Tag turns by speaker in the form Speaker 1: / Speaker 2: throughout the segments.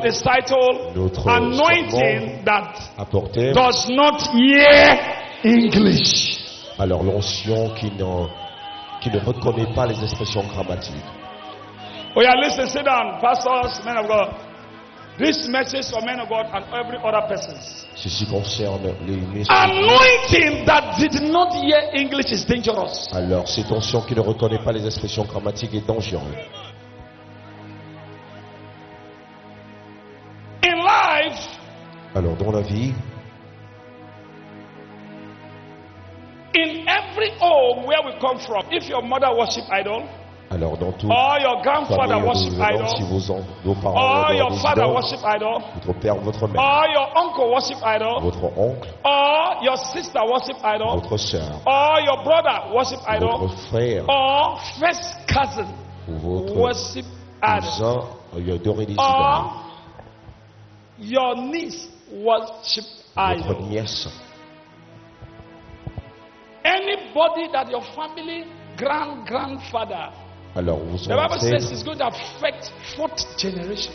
Speaker 1: is titled
Speaker 2: Notre
Speaker 1: Anointing That
Speaker 2: apporté.
Speaker 1: Does Not Hear English.
Speaker 2: Alors l'onction qui ne reconnaît pas les expressions grammatiques.
Speaker 1: Oh yeah, listen, sit down, pastors, men of God. This message for men of God and every other person.
Speaker 2: Ceci concerne les messages.
Speaker 1: Anointing that did not hear English is dangerous.
Speaker 2: Alors cette onction qui ne reconnaît pas les expressions grammatiques est dangereuse.
Speaker 1: In life,
Speaker 2: Alors dans la vie,
Speaker 1: in every home where we come from, if your mother worship idol,
Speaker 2: alors dans tout
Speaker 1: or your grandfather
Speaker 2: famille où
Speaker 1: worship
Speaker 2: nous venons, si
Speaker 1: idol,
Speaker 2: vos parents
Speaker 1: or
Speaker 2: adorent
Speaker 1: your
Speaker 2: des
Speaker 1: father
Speaker 2: idoles,
Speaker 1: worship idol,
Speaker 2: votre père, votre mère,
Speaker 1: or your uncle worship idol,
Speaker 2: votre oncle,
Speaker 1: or your sister worship idol,
Speaker 2: votre sœur,
Speaker 1: or your brother worship idol,
Speaker 2: votre frère
Speaker 1: or first cousin
Speaker 2: ou votre
Speaker 1: worship idol,
Speaker 2: cousin adorer des idoles,
Speaker 1: or your niece worship
Speaker 2: votre
Speaker 1: idol.
Speaker 2: nièce.
Speaker 1: Anybody that your family grandfather,
Speaker 2: Alors vous
Speaker 1: the Bible says
Speaker 2: ancêtres,
Speaker 1: it's going to affect fourth generation.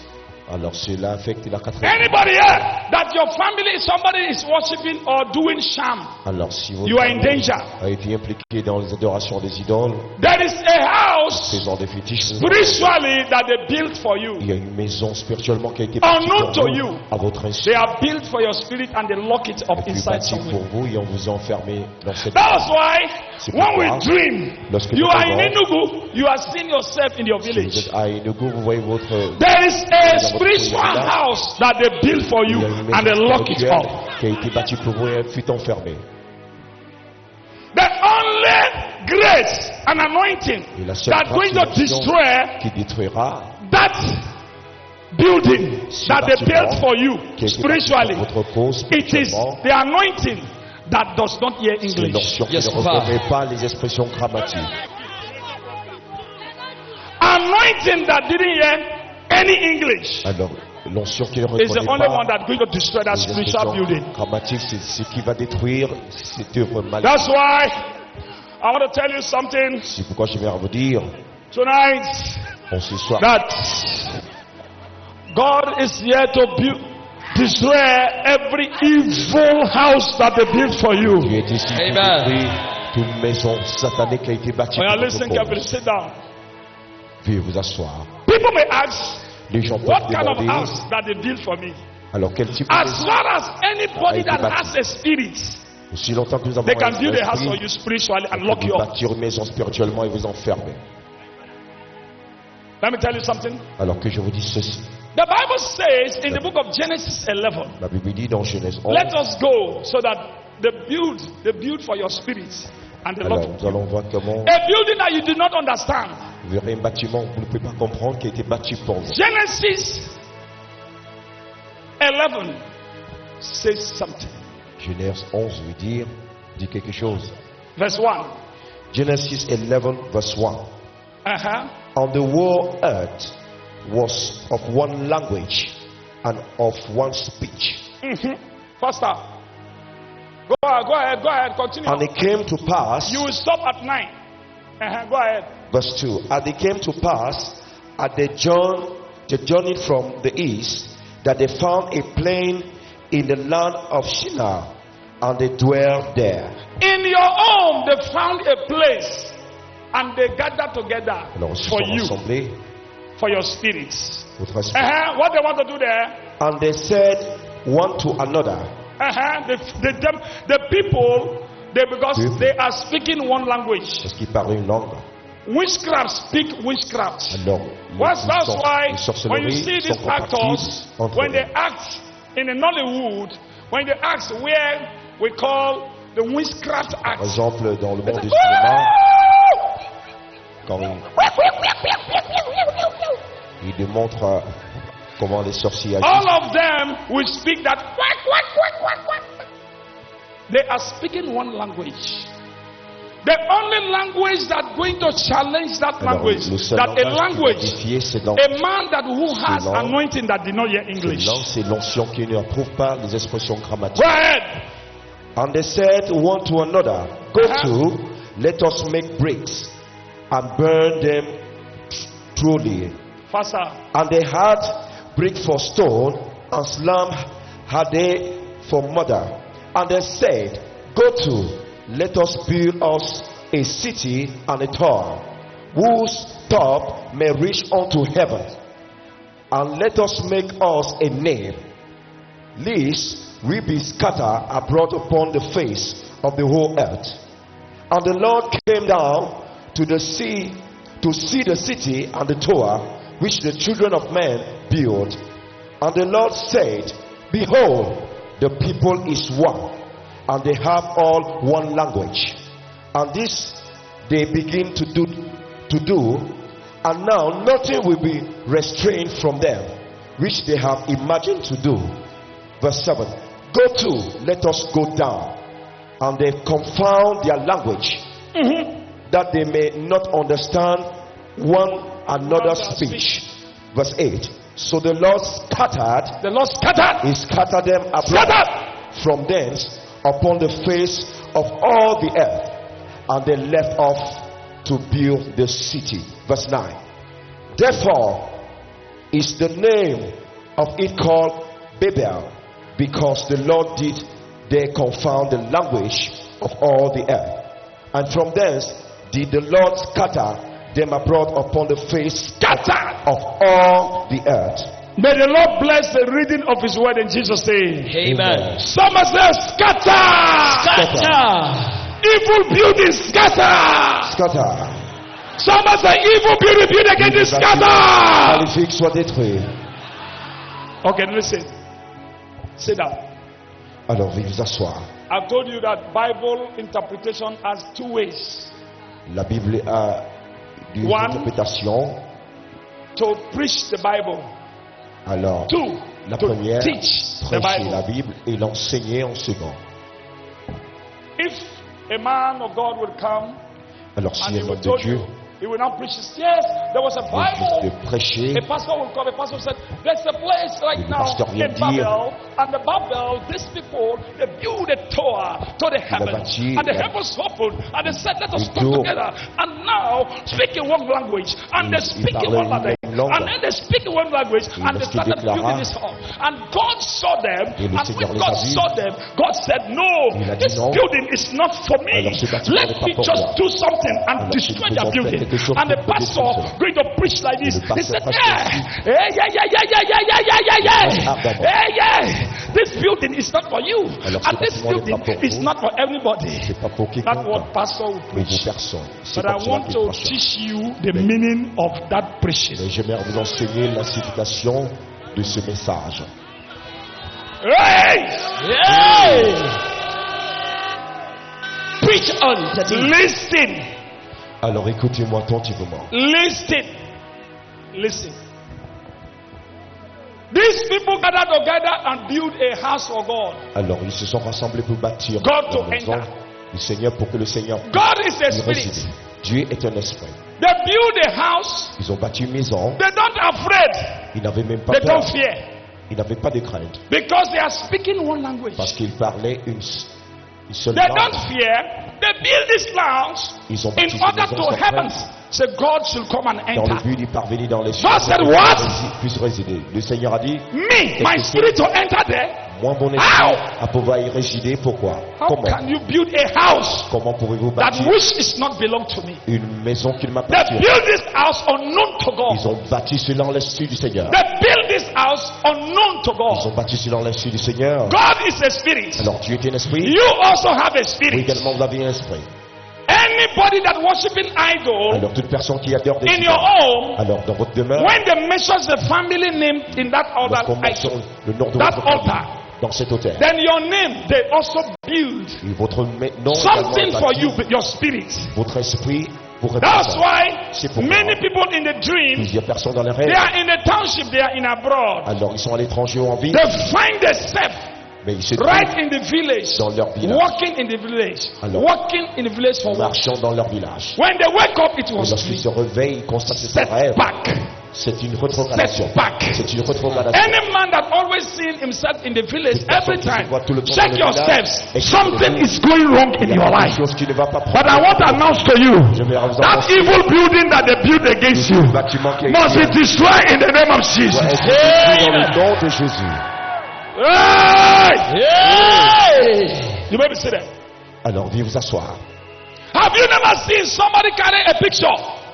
Speaker 2: alors cela affecte la quatrième.
Speaker 1: Anybody here that your family, somebody is worshiping or doing sham,
Speaker 2: Alors si votre
Speaker 1: you are in
Speaker 2: famille
Speaker 1: danger.
Speaker 2: a été impliqué dans les adorations des idoles,
Speaker 1: There is a house
Speaker 2: faisant des fétiches,
Speaker 1: spiritually that they built for you.
Speaker 2: il y a une maison spirituellement qui a été
Speaker 1: Unknown
Speaker 2: bâtie pour
Speaker 1: to
Speaker 2: vous,
Speaker 1: you.
Speaker 2: à votre insu,
Speaker 1: They are built for your spirit and they lock it up
Speaker 2: et puis
Speaker 1: inside
Speaker 2: bâtie
Speaker 1: somewhere.
Speaker 2: pour vous et on vous a enfermé dans cette
Speaker 1: That's why
Speaker 2: C'est
Speaker 1: when we
Speaker 2: pourquoi,
Speaker 1: dream,
Speaker 2: lorsque
Speaker 1: you
Speaker 2: nous
Speaker 1: are in
Speaker 2: rêvons,
Speaker 1: Enugu, you are seeing yourself in your
Speaker 2: si vous
Speaker 1: village.
Speaker 2: êtes à Enugu, vous voyez votre
Speaker 1: There is a
Speaker 2: Dans votre
Speaker 1: spiritual
Speaker 2: village.
Speaker 1: house that they built for
Speaker 2: il
Speaker 1: you
Speaker 2: y a une
Speaker 1: and they
Speaker 2: maison
Speaker 1: lock it
Speaker 2: spirituelle
Speaker 1: up.
Speaker 2: qui a été bâtie pour vous et elle fut enfermée.
Speaker 1: The only grace and anointing
Speaker 2: Et la seule
Speaker 1: that's going to
Speaker 2: grâce et l'onction
Speaker 1: destroy
Speaker 2: qui détruira
Speaker 1: that building
Speaker 2: ce
Speaker 1: that they
Speaker 2: bâtiment
Speaker 1: built for you
Speaker 2: qui a été bâti
Speaker 1: spiritually,
Speaker 2: pour votre cause
Speaker 1: it is
Speaker 2: spirituellement,
Speaker 1: the anointing that does not hear
Speaker 2: c'est
Speaker 1: English.
Speaker 2: l'onction qui
Speaker 3: Yes,
Speaker 2: ne reconnaît pas les expressions grammatiques.
Speaker 1: Anointing that didn't hear any English
Speaker 2: Alors l'onction qui ne
Speaker 1: is the
Speaker 2: reconnaît
Speaker 1: only one
Speaker 2: pas
Speaker 1: that's going to destroy that
Speaker 2: les
Speaker 1: spiritual building.
Speaker 2: expressions grammatiques, c'est ce qui va détruire cette œuvre maléfique.
Speaker 1: That's why I want to tell you something
Speaker 2: C'est pourquoi je viens vous dire,
Speaker 1: tonight
Speaker 2: en ce soir,
Speaker 1: that God is here to destroy every evil house that they built for you.
Speaker 2: Dieu est ici pour
Speaker 3: Amen.
Speaker 2: détruire toute maison satanique qui a été bâtie
Speaker 1: When
Speaker 2: pour
Speaker 1: you
Speaker 2: votre
Speaker 1: listen carefully,
Speaker 2: cause.
Speaker 1: sit down.
Speaker 2: Veuillez vous asseoir.
Speaker 1: People may ask,
Speaker 2: Les gens peuvent
Speaker 1: what kind of
Speaker 2: demander,
Speaker 1: house that they built for me?
Speaker 2: alors quel type de
Speaker 1: As
Speaker 2: maison?
Speaker 1: far as anybody that
Speaker 2: Bâti.
Speaker 1: has a spirit,
Speaker 2: Aussi longtemps que nous avons
Speaker 1: they can
Speaker 2: un
Speaker 1: build a house
Speaker 2: esprit,
Speaker 1: for you spiritually and
Speaker 2: on
Speaker 1: lock
Speaker 2: peut
Speaker 1: you
Speaker 2: vous
Speaker 1: up.
Speaker 2: bâtir une maison spirituellement et vous enfermer.
Speaker 1: Let me tell you something.
Speaker 2: Alors que je vous dis ceci,
Speaker 1: The Bible says in the book of Genesis 11,
Speaker 2: la Bible dit dans Genèse 11,
Speaker 1: let us go so that they build for your spirit and they
Speaker 2: alors
Speaker 1: lock
Speaker 2: nous
Speaker 1: you.
Speaker 2: allons voir comment
Speaker 1: A building that you did not understand.
Speaker 2: vous verrez un bâtiment que vous ne pouvez pas comprendre qui a été bâti pour vous.
Speaker 1: Genesis 11 says something.
Speaker 2: Genèse 11 dit quelque chose.
Speaker 1: Verse 1.
Speaker 2: Genesis 11 verse 1.
Speaker 1: Uh-huh.
Speaker 2: And the whole earth was of one language and of one speech.
Speaker 1: Faster. Go ahead, continue.
Speaker 2: And it came to pass,
Speaker 1: You will stop at 9. Go ahead.
Speaker 2: verse 2, and it came to pass at the journey from the east that they found a plain in the land of Shinar, and they dwelled there.
Speaker 1: In your home, they found a place and they gathered together
Speaker 2: Alors ils se
Speaker 1: for
Speaker 2: sont
Speaker 1: you,
Speaker 2: rassemblés,
Speaker 1: for your spirits.
Speaker 2: votre esprit.
Speaker 1: What they want to do there,
Speaker 2: And they said one to another,
Speaker 1: the people, because
Speaker 2: People.
Speaker 1: they are speaking one language.
Speaker 2: parce qu'ils parlaient une langue.
Speaker 1: Witchcraft speak witchcraft.
Speaker 2: Alors,
Speaker 1: That's why
Speaker 2: les
Speaker 1: when you
Speaker 2: sorcelleries
Speaker 1: see
Speaker 2: sont
Speaker 1: these actors,
Speaker 2: compatibles entre
Speaker 1: when they
Speaker 2: eux.
Speaker 1: act in the Nollywood, when they act where we call the witchcraft
Speaker 2: Par
Speaker 1: act,
Speaker 2: exemple, dans le monde du
Speaker 1: Woo!
Speaker 2: cinéma, quand ils démontrent comment les sorciers
Speaker 1: all
Speaker 2: agissent,
Speaker 1: of them will speak that quack, quack, quack, quack, quack. They are speaking one language. The only language that's going to challenge that
Speaker 2: alors,
Speaker 1: language,
Speaker 2: le seul
Speaker 1: that a
Speaker 2: langage qui va
Speaker 1: language,
Speaker 2: défier, c'est dans
Speaker 1: a man that who has
Speaker 2: C'est langue.
Speaker 1: anointing that did not hear English.
Speaker 2: c'est l'onction qui ne trouve pas les expressions grammatiques.
Speaker 1: Go ahead.
Speaker 2: And they said one to another, Go
Speaker 1: Uh-huh.
Speaker 2: to, let us make bricks and burn them truly.
Speaker 1: Faster.
Speaker 2: And they had brick for stone, and slum had they for mother. And they said, Go to, let us build us a city and a tower, whose top may reach unto heaven, and let us make us a name, lest we be scattered abroad upon the face of the whole earth. And the Lord came down to the sea to see the city and the tower which the children of men build. And the Lord said, Behold, the people is one, and they have all one language. And this they begin to do, and now nothing will be restrained from them, which they have imagined to do. Verse 7. Go to, let us go down, and they confound their language, that they may not understand one another's speech. Verse 8. So the Lord scattered, he scattered them abroad from thence upon the face of all the earth, and they left off to build the city. Verse 9. Therefore is the name of it called Babel, because the Lord did there confound the language of all the earth. And from thence did the Lord scatter them abroad upon the face of all the earth.
Speaker 1: May the Lord bless the reading of his word in Jesus' name.
Speaker 2: Amen.
Speaker 1: Someone says, scatter! Evil building, scatter!
Speaker 2: Scatter.
Speaker 1: Someone say, evil building, build again, scatter!
Speaker 2: Maléfique soit détruit.
Speaker 1: Okay, listen. Sit down.
Speaker 2: Alors, veuillez vous asseoir.
Speaker 1: I've told you that Bible interpretation has two ways.
Speaker 2: La Bible a deux interprétations.
Speaker 1: To preach the Bible.
Speaker 2: Alors,
Speaker 1: two,
Speaker 2: la
Speaker 1: to
Speaker 2: première,
Speaker 1: teach the
Speaker 2: prêcher
Speaker 1: Bible.
Speaker 2: la Bible et l'enseigner en second.
Speaker 1: If a man of God will come
Speaker 2: Alors, si
Speaker 1: and he
Speaker 2: un
Speaker 1: will
Speaker 2: homme de
Speaker 1: tell
Speaker 2: Dieu
Speaker 1: you, he will not preach this. Yes, there was a
Speaker 2: veut
Speaker 1: Bible.
Speaker 2: juste prêcher,
Speaker 1: A pastor will come. A pastor said, "There's a place right
Speaker 2: Le
Speaker 1: now
Speaker 2: pasteur vient
Speaker 1: in
Speaker 2: dire,
Speaker 1: Babel, and the Babel, these people, they build a tower to the heavens,
Speaker 2: bâti
Speaker 1: and the
Speaker 2: la-
Speaker 1: heavens opened, and they said, let us
Speaker 2: une
Speaker 1: come
Speaker 2: tour.
Speaker 1: together, and now speak in one language, and they speak in one language, and then they speak in one language, and they
Speaker 2: lorsqu'il
Speaker 1: started
Speaker 2: déclara,
Speaker 1: building this house, and God saw them,
Speaker 2: et le
Speaker 1: and
Speaker 2: Seigneur
Speaker 1: when
Speaker 2: les a
Speaker 1: God
Speaker 2: vus,
Speaker 1: saw them, God said, no,
Speaker 2: il a dit
Speaker 1: this
Speaker 2: non.
Speaker 1: building is not for me.
Speaker 2: Alors, ce bâtiment
Speaker 1: Let
Speaker 2: n'est pas
Speaker 1: me
Speaker 2: pour
Speaker 1: just
Speaker 2: moi.
Speaker 1: do something and
Speaker 2: Alors,
Speaker 1: destroy
Speaker 2: nous
Speaker 1: their
Speaker 2: faisons
Speaker 1: building.
Speaker 2: quelque chose
Speaker 1: And the
Speaker 2: pour
Speaker 1: pastor
Speaker 2: détruire.
Speaker 1: going to preach like this.
Speaker 2: Et le
Speaker 1: He said,
Speaker 2: pasteur
Speaker 1: this building is not for you.
Speaker 2: Alors,
Speaker 1: And
Speaker 2: ce
Speaker 1: this
Speaker 2: bâtiment n'est
Speaker 1: building
Speaker 2: pas pour
Speaker 1: is
Speaker 2: vous.
Speaker 1: not for everybody.
Speaker 2: c'est pas pour
Speaker 1: That's
Speaker 2: quiconque,
Speaker 1: what pastor will
Speaker 2: mais pour
Speaker 1: preach.
Speaker 2: personne. C'est
Speaker 1: But I
Speaker 2: comme cela
Speaker 1: want
Speaker 2: qu'il
Speaker 1: to
Speaker 2: prêchera.
Speaker 1: teach you the meaning of that preaching.
Speaker 2: Mais j'aimerais vous enseigner la signification de ce message.
Speaker 1: Hey!
Speaker 3: Hey! Preach on, Tati.
Speaker 1: Listen.
Speaker 2: Alors écoutez-moi attentivement.
Speaker 1: Listen. Listen. These people gather together and build a house for God.
Speaker 2: Alors ils se sont rassemblés pour bâtir
Speaker 1: God to
Speaker 2: la maison
Speaker 1: enter.
Speaker 2: du Seigneur pour que le Seigneur
Speaker 1: God is a
Speaker 2: puisse y
Speaker 1: spirit.
Speaker 2: résider. Dieu est un esprit.
Speaker 1: They build a house.
Speaker 2: Ils ont bâti une maison.
Speaker 1: They're not afraid.
Speaker 2: Ils n'avaient même pas
Speaker 1: They
Speaker 2: peur.
Speaker 1: don't fear.
Speaker 2: Ils n'avaient pas de crainte.
Speaker 1: Because they are speaking one language.
Speaker 2: Parce qu'ils parlaient une seule
Speaker 1: They
Speaker 2: langue.
Speaker 1: don't fear. They build this house
Speaker 2: Ils ont
Speaker 1: in
Speaker 2: bâti
Speaker 1: order
Speaker 2: cette maison
Speaker 1: to
Speaker 2: sans
Speaker 1: heavens.
Speaker 2: crainte.
Speaker 1: So God should come and
Speaker 2: Dans le
Speaker 1: enter.
Speaker 2: but d'y parvenir dans les cieux.
Speaker 1: God said,
Speaker 2: pour
Speaker 1: what?
Speaker 2: qu'il puisse résider. Le Seigneur a dit,
Speaker 1: Me, my spirit to enter there.
Speaker 2: moi mon
Speaker 1: How?
Speaker 2: esprit à pouvoir y résider. Pourquoi?
Speaker 1: How
Speaker 2: Comment?
Speaker 1: can you build a house
Speaker 2: Comment pourrez-vous
Speaker 1: that
Speaker 2: bâtir
Speaker 1: which is not belong to me?
Speaker 2: une maison qui ne
Speaker 1: They
Speaker 2: m'appartient?
Speaker 1: build this house unknown to God.
Speaker 2: Ils ont bâti selon l'esprit du Seigneur.
Speaker 1: They build this house unknown to
Speaker 2: Ils
Speaker 1: God.
Speaker 2: ont bâti selon l'esprit du Seigneur.
Speaker 1: God is a spirit.
Speaker 2: Alors Dieu est un esprit.
Speaker 1: You also have a
Speaker 2: Vous
Speaker 1: spirit.
Speaker 2: également vous avez un esprit.
Speaker 1: Anybody that worshiping idol
Speaker 2: Alors toute personne qui adore des
Speaker 1: in your
Speaker 2: idoles,
Speaker 1: home,
Speaker 2: alors dans votre demeure,
Speaker 1: when they mention the family name in that
Speaker 2: lorsqu'on
Speaker 1: other
Speaker 2: mentionne
Speaker 1: idol,
Speaker 2: le nom de
Speaker 1: that
Speaker 2: votre famille
Speaker 1: altar,
Speaker 2: dans cet autel,
Speaker 1: then your name they also build
Speaker 2: et votre nom
Speaker 1: something
Speaker 2: également
Speaker 1: for
Speaker 2: est
Speaker 1: you,
Speaker 2: bâti,
Speaker 1: your spirit.
Speaker 2: votre esprit vous
Speaker 1: That's
Speaker 2: représente.
Speaker 1: why
Speaker 2: C'est pourquoi
Speaker 1: many people in the dream,
Speaker 2: plusieurs personnes dans les
Speaker 1: they
Speaker 2: rêves,
Speaker 1: are in the township, they are in abroad.
Speaker 2: alors ils sont à l'étranger ou en ville,
Speaker 1: They find themselves
Speaker 2: mais ils se
Speaker 1: right
Speaker 2: trouvent
Speaker 1: in the village,
Speaker 2: dans leur village,
Speaker 1: walking in the village,
Speaker 2: Alors,
Speaker 1: walking in the village for work.
Speaker 2: marchant dans leur village.
Speaker 1: When they wake up, it
Speaker 2: Et
Speaker 1: was
Speaker 2: lorsqu'ils se
Speaker 1: sleep.
Speaker 2: réveillent, ils constatent que c'est un rêve.
Speaker 1: Setback.
Speaker 2: C'est une rétrogradation.
Speaker 1: Setback.
Speaker 2: C'est une rétrogradation.
Speaker 1: Any man that always always seeing himself in the village
Speaker 2: Cette personne
Speaker 1: every
Speaker 2: qui se
Speaker 1: time.
Speaker 2: voit tout le temps
Speaker 1: Check
Speaker 2: dans le
Speaker 1: your
Speaker 2: village,
Speaker 1: steps.
Speaker 2: et
Speaker 1: Something is going wrong in
Speaker 2: il y a
Speaker 1: your
Speaker 2: quelque
Speaker 1: life.
Speaker 2: chose qui ne va pas
Speaker 1: But I want to announce to you
Speaker 2: Je vais vous
Speaker 1: that
Speaker 2: annoncer
Speaker 1: evil building that they built against you
Speaker 2: le bâtiment qui est
Speaker 1: must be destroyed in the name of
Speaker 2: doit
Speaker 1: Jesus.
Speaker 2: être détruit dans le nom de Jésus.
Speaker 1: Hey!
Speaker 3: Hey!
Speaker 1: You may be seated.
Speaker 2: Alors, viens vous asseoir.
Speaker 1: Have you never seen somebody carry a picture?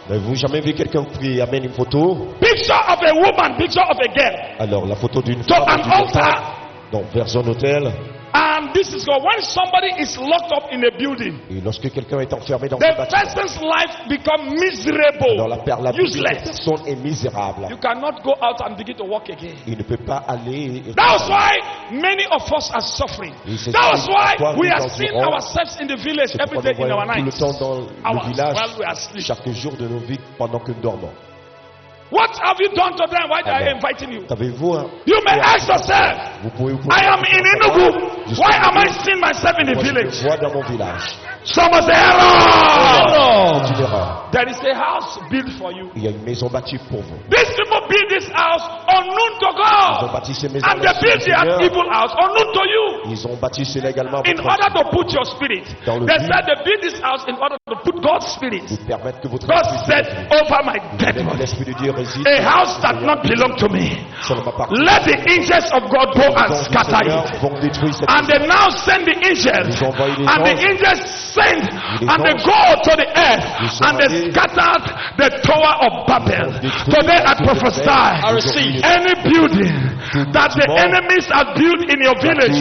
Speaker 2: N'avez-vous jamais vu quelqu'un qui amène une photo?
Speaker 1: Picture of a woman, picture of a girl.
Speaker 2: Alors, la photo d'une
Speaker 1: To
Speaker 2: femme
Speaker 1: an
Speaker 2: et d'une enfant,
Speaker 1: altar.
Speaker 2: donc vers un hôtel.
Speaker 1: And this is God. When somebody is locked up in a building,
Speaker 2: Et lorsque quelqu'un est enfermé dans
Speaker 1: the
Speaker 2: un bâtiment,
Speaker 1: person's life become
Speaker 2: alors
Speaker 1: miserable,
Speaker 2: la vie de la
Speaker 1: useless.
Speaker 2: personne est misérable.
Speaker 1: You cannot go out and begin to walk again.
Speaker 2: Il ne peut pas aller.
Speaker 1: That's why many of us are suffering.
Speaker 2: Et c'est
Speaker 1: That's why
Speaker 2: pourquoi
Speaker 1: we
Speaker 2: nous
Speaker 1: are
Speaker 2: en
Speaker 1: seeing
Speaker 2: durons.
Speaker 1: ourselves in the village
Speaker 2: C'est
Speaker 1: every
Speaker 2: pourquoi
Speaker 1: day
Speaker 2: nous
Speaker 1: in our
Speaker 2: voyons tout le
Speaker 1: nights.
Speaker 2: temps dans le
Speaker 1: Hours
Speaker 2: village,
Speaker 1: while we are asleep.
Speaker 2: chaque jour de nos vies pendant que nous dormons.
Speaker 1: What have you done to them? Why they are
Speaker 2: Alors,
Speaker 1: inviting you?
Speaker 2: Savez-vous,
Speaker 1: You may ask yourself,
Speaker 2: vous pouvez vous
Speaker 1: I am in Enugu. Why am I seeing myself in the
Speaker 2: Moi, je me
Speaker 1: village?
Speaker 2: vois dans mon village.
Speaker 1: Someone say, error!
Speaker 2: C'est une erreur.
Speaker 1: There is a house built for you.
Speaker 2: Il y a une maison bâtie pour vous.
Speaker 1: These people build this house unknown to
Speaker 2: Ils ont
Speaker 1: God.
Speaker 2: bâti ces maisons
Speaker 1: And they build their evil house unknown to you.
Speaker 2: Ils ont bâti cela également
Speaker 1: In
Speaker 2: pour
Speaker 1: order to put your spirit.
Speaker 2: Dans le
Speaker 1: They
Speaker 2: but.
Speaker 1: said they build this house in order to put God's spirit.
Speaker 2: vous permettre que votre
Speaker 1: God
Speaker 2: esprit
Speaker 1: said over my dead
Speaker 2: Même
Speaker 1: body.
Speaker 2: l'esprit de Dieu réside.
Speaker 1: A house that not belong to me.
Speaker 2: Ça ne m'appartient
Speaker 1: Let the angels of God go and
Speaker 2: pas.
Speaker 1: scatter
Speaker 2: Seigneur,
Speaker 1: it.
Speaker 2: vont détruire cette
Speaker 1: And
Speaker 2: maison.
Speaker 1: they now send the angels.
Speaker 2: Ils ont envoyé les
Speaker 1: And the
Speaker 2: anges.
Speaker 1: angels send
Speaker 2: Les
Speaker 1: and they
Speaker 2: anges.
Speaker 1: go to the earth.
Speaker 2: Ils sont
Speaker 1: And they
Speaker 2: allés.
Speaker 1: scattered the Tower of Babel.
Speaker 2: Ils ont détruit
Speaker 1: Today
Speaker 2: la
Speaker 1: I
Speaker 2: tour de
Speaker 1: prophesy.
Speaker 2: Babel.
Speaker 3: I receive.
Speaker 1: Any building that the
Speaker 2: bâtiment.
Speaker 1: enemies have built in your village,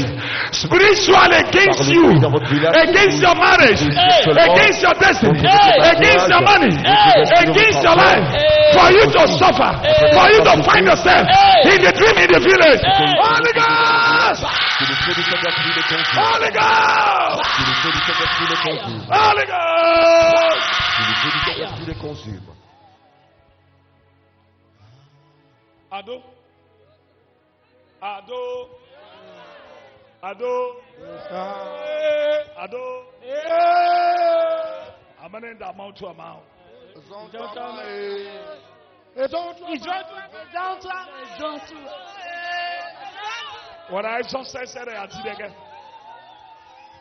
Speaker 1: spiritually against
Speaker 2: Par le
Speaker 1: you,
Speaker 2: bruit dans votre village,
Speaker 1: against your marriage,
Speaker 2: Hey.
Speaker 1: against your destiny,
Speaker 2: Hey.
Speaker 1: against your money,
Speaker 3: Hey.
Speaker 1: against your life,
Speaker 3: Hey.
Speaker 1: for you to suffer, for you to find yourself
Speaker 3: Hey.
Speaker 1: in the dream in the village.
Speaker 3: Hey.
Speaker 1: Holy Ghost!
Speaker 2: Que le feu du Saint-Esprit les consume.
Speaker 1: Holy Ghost!
Speaker 2: Que le feu du Saint-Esprit les consume.
Speaker 1: Holy Ghost!
Speaker 2: Que le feu du Saint-Esprit les consume.
Speaker 1: Ado. Ado. Ado. Ado. Amane da mouth to mouth. When I just said I did again.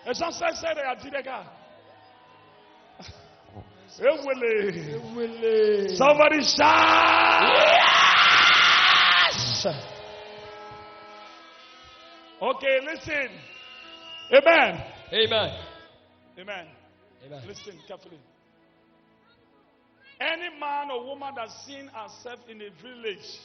Speaker 1: I just said I did again. Somebody shout.
Speaker 3: Yes!
Speaker 1: Okay, listen. Amen.
Speaker 3: Amen.
Speaker 1: Amen.
Speaker 3: Amen.
Speaker 1: Listen carefully. Any man or woman that's seen herself in a village,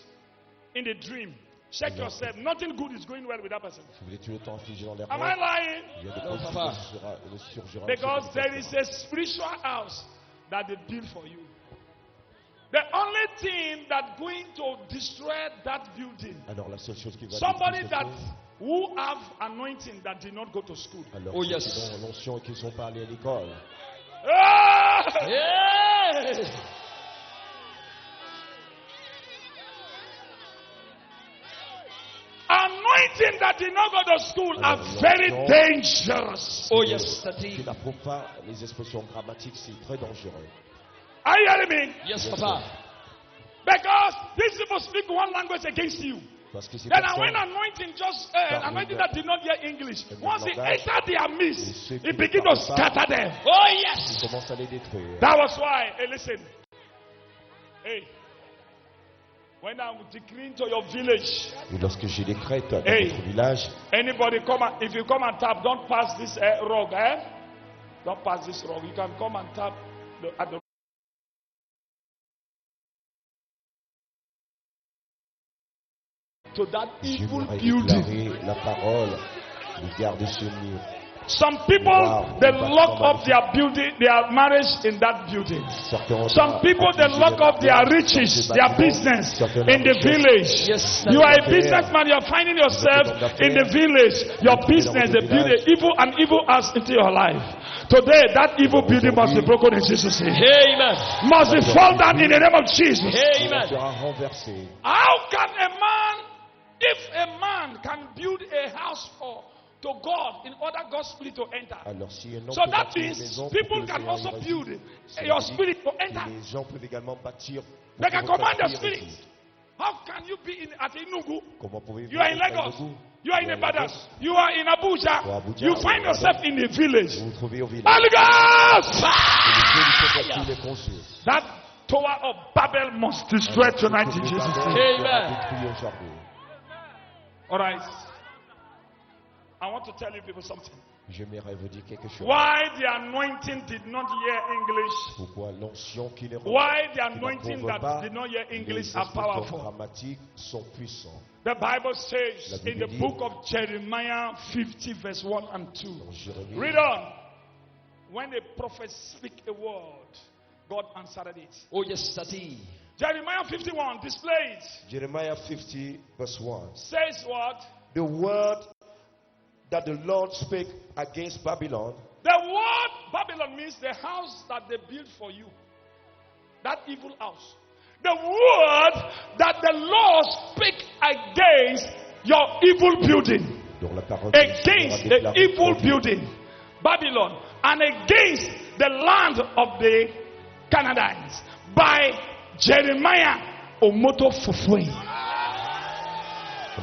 Speaker 1: in a dream, check yourself. Nothing good is going well with that person.
Speaker 2: Si vous êtes tout le temps affligé dans l'air
Speaker 1: Am I lying?
Speaker 2: il y a de
Speaker 3: Non,
Speaker 2: possibles
Speaker 3: papa.
Speaker 2: surgiront.
Speaker 1: Because there is a spiritual house that they build for you. The only thing that's going to destroy that building,
Speaker 2: Alors la seule chose qui va
Speaker 1: somebody
Speaker 2: détruire
Speaker 1: that
Speaker 2: cette chose,
Speaker 1: who have anointing that did not go to school.
Speaker 2: alors
Speaker 3: Oh,
Speaker 2: ceux
Speaker 3: yes.
Speaker 2: qui ont l'onction et qui ne sont pas allés à l'école.
Speaker 1: Ah!
Speaker 3: Yes!
Speaker 1: Anointing that did not go to school are very dangerous.
Speaker 3: Oh, yes,
Speaker 2: Qui
Speaker 3: Daddy.
Speaker 2: n'approuvent pas les expressions grammatiques, c'est très dangereux.
Speaker 1: Are you hearing me?
Speaker 3: Yes, Papa.
Speaker 1: Because these people speak one language against you.
Speaker 2: Parce que ces
Speaker 1: Then
Speaker 2: personnes,
Speaker 1: when anointing just anointing that did not hear English,
Speaker 2: Et
Speaker 1: once it
Speaker 2: langage.
Speaker 1: entered their midst,
Speaker 2: Et ceux qui
Speaker 1: it began to
Speaker 2: ne parlent pas.
Speaker 1: scatter them.
Speaker 3: Oh,
Speaker 2: ils
Speaker 3: yes!
Speaker 2: commencent à les détruire.
Speaker 1: That was why. Hey, listen. Hey, when I'm decreeing to your village,
Speaker 2: Et lorsque je décrète dans
Speaker 1: Hey.
Speaker 2: votre village,
Speaker 1: anybody come and, if you come and tap, don't pass this rug, eh? Don't pass this rug. You can come and tap at the. To that evil
Speaker 2: j'aimerais
Speaker 1: building.
Speaker 2: déclarer la parole de garder ce mur.
Speaker 1: Some people
Speaker 2: Wow.
Speaker 1: they lock up their building, their marriage in that building.
Speaker 2: Certains
Speaker 1: Some people they lock up their riches, their business in the village.
Speaker 3: Yes,
Speaker 1: You are a
Speaker 2: Daddy.
Speaker 1: businessman, you are finding yourself in the village. Your business, they build an evil house into your life. Today, that evil building must be broken in Jesus' name.
Speaker 3: Amen.
Speaker 1: Must be fall down in the name of Jesus.
Speaker 3: Amen.
Speaker 2: sera renversé.
Speaker 1: How can a man, if a man can build a house to God in order God's spirit to enter?
Speaker 2: Alors si un homme
Speaker 1: So
Speaker 2: peut
Speaker 1: that
Speaker 2: bâtir une
Speaker 1: means
Speaker 2: maison pour
Speaker 1: people
Speaker 2: que le
Speaker 1: can
Speaker 2: Seigneur
Speaker 1: also
Speaker 2: y réside,
Speaker 1: build
Speaker 2: cela
Speaker 1: your
Speaker 2: dit
Speaker 1: spirit to
Speaker 2: que
Speaker 1: enter.
Speaker 2: les gens peuvent également bâtir pour
Speaker 1: They
Speaker 2: que
Speaker 1: can
Speaker 2: votre
Speaker 1: command the
Speaker 2: esprit
Speaker 1: spirit.
Speaker 2: réside.
Speaker 1: How can you be at Enugu?
Speaker 2: Comment pouvez-vous
Speaker 1: You are in
Speaker 2: être à
Speaker 1: Lagos.
Speaker 2: Enugu?
Speaker 1: You are in
Speaker 2: Vous êtes à
Speaker 1: Ibadan.
Speaker 2: Lagos.
Speaker 1: You are in Abuja.
Speaker 2: Ou Abuja,
Speaker 1: You
Speaker 2: ou
Speaker 1: find
Speaker 2: Ibadan.
Speaker 1: yourself in a village.
Speaker 2: Vous vous trouvez au village.
Speaker 1: Holy Ghost!
Speaker 2: Il est conçu.
Speaker 1: That Tower of Babel must destroy tonight in Jesus' name.
Speaker 2: Détruit aujourd'hui.
Speaker 1: All right. I want to tell you people something.
Speaker 2: J'aimerais vous dire quelque chose.
Speaker 1: Why the anointing did not hear English?
Speaker 2: Pourquoi l'onction qui ne
Speaker 1: Why the
Speaker 2: qui
Speaker 1: anointing
Speaker 2: n'approuve
Speaker 1: that
Speaker 2: pas
Speaker 1: did not hear
Speaker 2: les
Speaker 1: English are
Speaker 2: instructeurs
Speaker 1: powerful?
Speaker 2: dramatiques sont puissants.
Speaker 1: The Bible says
Speaker 2: La
Speaker 1: in the
Speaker 2: Bible dit-
Speaker 1: book of Jeremiah 50 verse 1 and 2.
Speaker 2: Dans Jérémie,
Speaker 1: Read on. When a prophet speak a word, God answered it.
Speaker 3: Oh, yes, Daddy.
Speaker 1: Jeremiah 51 displays
Speaker 2: Jeremiah 50 verse 1.
Speaker 1: says what?
Speaker 2: The word that the Lord spake against Babylon,
Speaker 1: The word Babylon means the house that they built for you. That evil house. The word that the Lord spake against your evil building.
Speaker 2: dont la parole du Seigneur a
Speaker 1: Against the
Speaker 2: déclaré
Speaker 1: evil
Speaker 2: contre lui.
Speaker 1: building. Babylon. And against the land of the Canaanites. By Jeremiah Omoto Fufui.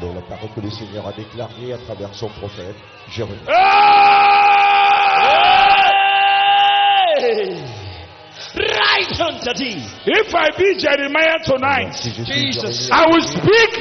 Speaker 2: dont la parole que le Seigneur a déclarée à travers son prophète Jérémie.
Speaker 3: Hey! Right on, Daddy.
Speaker 1: If I be Jeremiah tonight,
Speaker 2: Si je suis
Speaker 3: Jesus.
Speaker 2: Jérémie,
Speaker 1: I will speak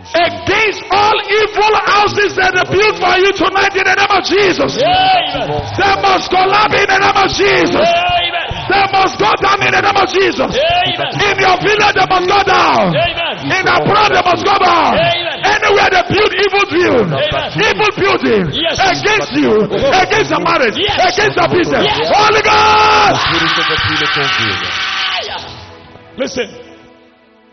Speaker 1: against all evil houses that are built for you tonight in the name of Jesus.
Speaker 3: Amen.
Speaker 1: They must collapse in the name of Jesus.
Speaker 3: Amen.
Speaker 1: They must go down in the name of Jesus.
Speaker 3: Amen.
Speaker 1: In your village, they must go down.
Speaker 3: Amen.
Speaker 1: In abroad, they must go down.
Speaker 3: Amen.
Speaker 1: Anywhere they build evil building,
Speaker 3: Amen.
Speaker 1: evil building
Speaker 3: Yes.
Speaker 1: against you, against your marriage,
Speaker 3: Yes.
Speaker 1: against your business.
Speaker 3: Yes.
Speaker 1: Holy Ghost!
Speaker 2: Spirito che tu le congiuri.
Speaker 1: Listen,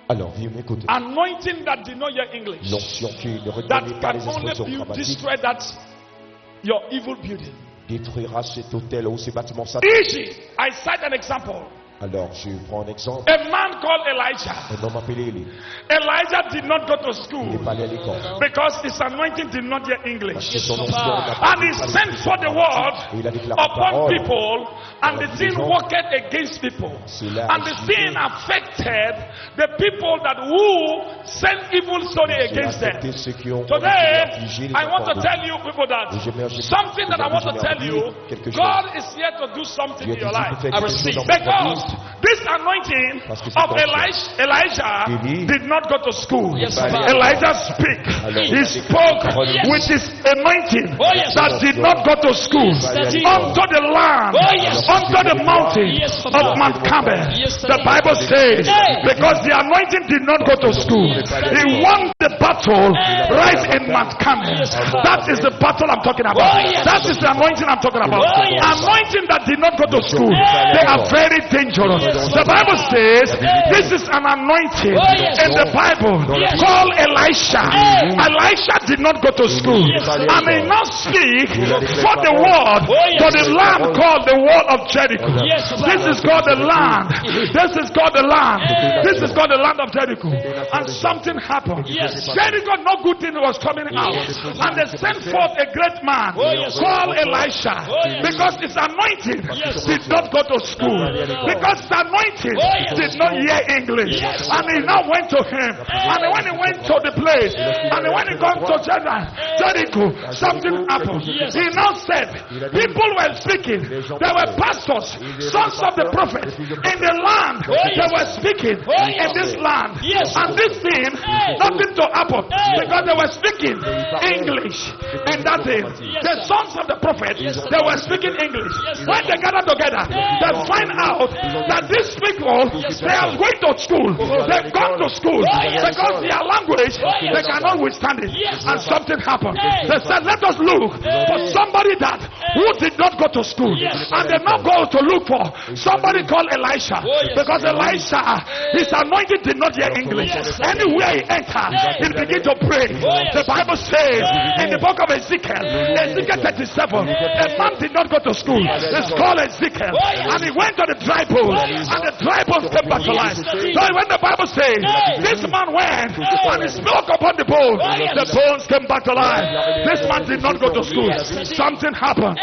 Speaker 2: Alors, viens m'écouter.
Speaker 1: anointing that did not hear English,
Speaker 2: L'onction qui ne
Speaker 1: that
Speaker 2: reconnaît pas
Speaker 1: can
Speaker 2: les
Speaker 1: only
Speaker 2: instructions
Speaker 1: build,
Speaker 2: dramatiques
Speaker 1: destroy that your evil building.
Speaker 2: détruira cet hôtel ou ces bâtiments sataniques.
Speaker 1: Easy. I cite an example.
Speaker 2: Alors, je prends un exemple.
Speaker 1: A man called Elijah.
Speaker 2: Un homme appelé Élie.
Speaker 1: Elijah did not go to
Speaker 2: Il
Speaker 1: school
Speaker 2: n'est pas allé à l'école.
Speaker 1: because his anointing did not hear
Speaker 2: Parce que
Speaker 1: English.
Speaker 2: son onction n'a
Speaker 1: And he sent for the word
Speaker 2: Et il a déclaré la
Speaker 1: upon
Speaker 2: parole.
Speaker 1: people, and the thing worked against people.
Speaker 2: Cela
Speaker 1: And the thing affected the people that who sent evil story
Speaker 2: Cela
Speaker 1: against
Speaker 2: a affecté
Speaker 1: them.
Speaker 2: ceux qui ont
Speaker 1: Today,
Speaker 2: affligé les
Speaker 1: I want to
Speaker 2: enfants
Speaker 1: tell you people that something that I want to tell you, God is here to do something in your life.
Speaker 3: I receive.
Speaker 1: Because this anointing
Speaker 2: Parce que c'est
Speaker 1: of
Speaker 2: comme ça.
Speaker 1: Elijah
Speaker 2: Élie
Speaker 1: did not go to school.
Speaker 3: Yes,
Speaker 2: Papa.
Speaker 3: Papa.
Speaker 1: Elijah speak.
Speaker 2: Alors,
Speaker 1: He spoke
Speaker 3: Yes.
Speaker 1: with his anointing
Speaker 3: Oh, yes.
Speaker 1: that did not go to school.
Speaker 3: Daddy.
Speaker 1: Unto the land,
Speaker 3: Oh, yes.
Speaker 1: unto the mountain
Speaker 3: Yes, Papa.
Speaker 1: of Mount Carmel.
Speaker 3: Yes,
Speaker 1: The
Speaker 3: Daddy.
Speaker 1: Bible says,
Speaker 3: Hey.
Speaker 1: because the anointing did not go to school, he won the battle right in Mount Carmel.
Speaker 3: Yes, Papa.
Speaker 1: That is the battle I'm talking about.
Speaker 3: Oh, yes.
Speaker 1: That is the anointing I'm talking about.
Speaker 3: Oh, yes.
Speaker 1: Anointing that did not go to school.
Speaker 3: Hey.
Speaker 1: They are very dangerous.
Speaker 3: Yes.
Speaker 1: The Bible says
Speaker 3: Hey.
Speaker 1: this is an anointing
Speaker 3: Oh, yes.
Speaker 1: in the Bible
Speaker 3: Yes.
Speaker 1: called Elisha.
Speaker 3: Hey.
Speaker 1: Elisha did not go to school.
Speaker 3: Yes.
Speaker 1: And he now speak for the word
Speaker 3: Oh, yes.
Speaker 1: to the land called the wall of Jericho.
Speaker 3: Yes, Papa.
Speaker 1: This is called the land. This is called the land.
Speaker 3: Hey.
Speaker 1: This is called the land of Jericho. And something happened.
Speaker 3: Yes.
Speaker 1: Jericho, no good thing was coming out. And they sent forth a great man
Speaker 3: Oh, yes.
Speaker 1: called Elisha.
Speaker 3: Oh, yes.
Speaker 1: Because his anointing
Speaker 3: Yes.
Speaker 1: did not go to school. Because his anointing
Speaker 3: Oh, yes.
Speaker 1: did not hear English.
Speaker 3: Yes.
Speaker 1: And he now went to him. And when he went to the place, and when he got to Jericho, something happened.
Speaker 3: Yes.
Speaker 1: He now said, people were speaking. There were pastors, sons of the prophet in the land. They were speaking in this land.
Speaker 3: Yes.
Speaker 1: And this thing, nothing to happen because they were speaking English. And that thing, the sons of the prophet, they were speaking English. When they gather together, they find out that these people, they are going to school. They've gone to school because their language, they cannot withstand it. And something happened. They said, let us look for somebody that who did not go to school. And they now go to look for somebody called Elisha. Because Elisha, his anointing did not hear English. Anywhere he entered, he began to pray. The Bible says in the book of Ezekiel, Ezekiel 37, a man did not go to school. It's called Ezekiel. And he went to the dry bones, and the dry bones came back to life. So when the Bible says this man went and he spoke upon the bones, the bones came back to life. This man did not go to school. Something happened.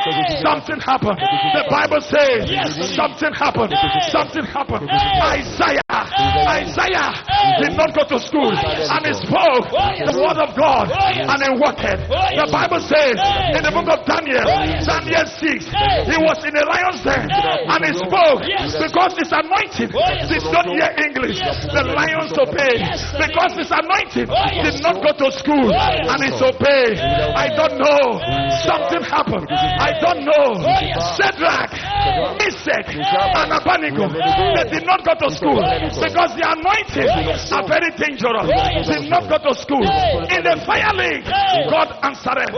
Speaker 1: Something happened. The Bible says something happened. Something happened. Isaiah did not go to school, and he spoke the word of God, and he worked it. The Bible says in the book of Daniel, Daniel 6, he was in a lion's den, and he spoke because his anointing did not hear English. The lions obeyed because his anointing did not go to school, and he obeyed. I don't know. Something happened. I don't know. Shadrach, Meshach, and Abednego, they did not go to school because the anointing are very dangerous. Did not go to school. In the fire lake, God answered them.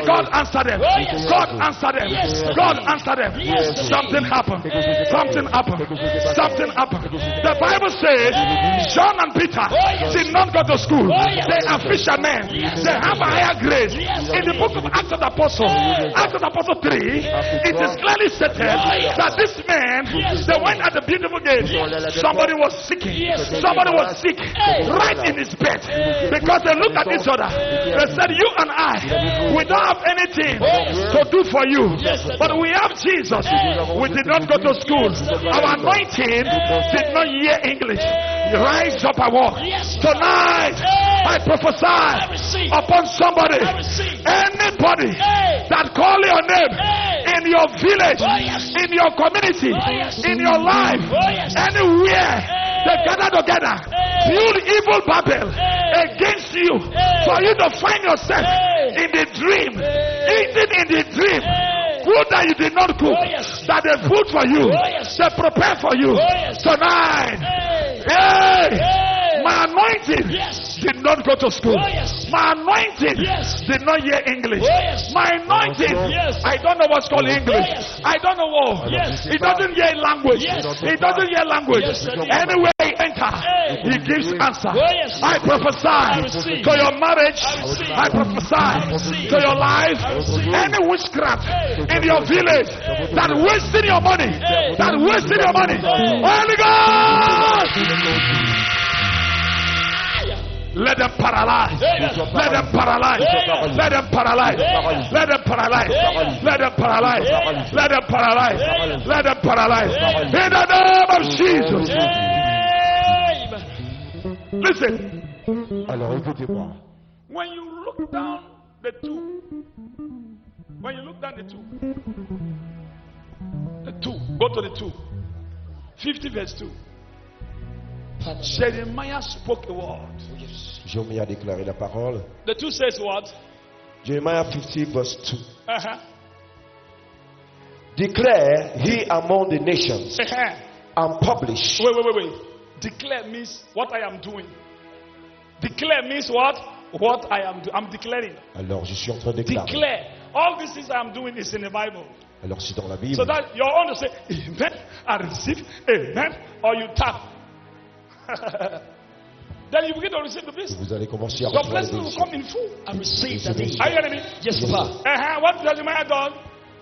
Speaker 1: God answered them. God answered them. God answered them. Something happened. Something happened. Something happened. The Bible says John and Peter did not go to school. They are fishermen. They have a higher grade. In the book of Acts of the Apostle, Acts of the Apostle 3, it is clearly stated that this man, they went at the beautiful gate. Somebody was sick. Somebody was sick right in his bed because they looked at each other. They said, you and I, we don't have anything to do for you, but we have Jesus. We did not go to school. Our anointing did not hear English. Rise up and walk. Tonight, I prophesy upon somebody, anybody that call your name in your village, in your community, in your life, anywhere. They gather together, build evil Babel against you, for you to find yourself in the dream, eating in the dream. Food that you did not cook, that they food for you, they prepare for you tonight. My anointing did not go to school. My anointing did not hear English. My anointing, I don't know what's called English. I don't know what. It doesn't hear language. It doesn't hear language. Anywhere he enter, he gives answer. I prophesy to your marriage. I prophesy to your life. Any witchcraft in your village that wasting your money, that wasting your money. Holy God! Let them paralyze. Let them paralyze. Let them paralyze. Let them paralyze. Let them paralyze. Let them paralyze. Let them paralyze. In the name of Jesus. Listen.
Speaker 2: Alors écoutez-moi.
Speaker 1: When you look down the two, when you look down the two, go to the 2. 50 verse 2. Jeremiah spoke a word.
Speaker 2: Jérémie a déclaré la parole.
Speaker 1: The 2 says what?
Speaker 2: Jeremiah 50 verse 2. Declare ye among the nations and publish.
Speaker 1: Wait. Declare means what I am doing. Declare means what? What I am doing. I'm declaring.
Speaker 2: Alors je suis en train de déclarer.
Speaker 1: Declare. All these things I am doing is in the Bible.
Speaker 2: Alors c'est dans la Bible.
Speaker 1: So that you're on to say, amen, I receive, amen, or you tap. Then you begin to receive the blessing.
Speaker 2: Vous allez commencer à
Speaker 1: Your
Speaker 2: recevoir les
Speaker 1: blessing will
Speaker 2: bénédictions.
Speaker 1: come in full.
Speaker 3: I receive that.
Speaker 1: Are you hearing me?
Speaker 3: Yes, Papa.
Speaker 1: What does Jeremiah done?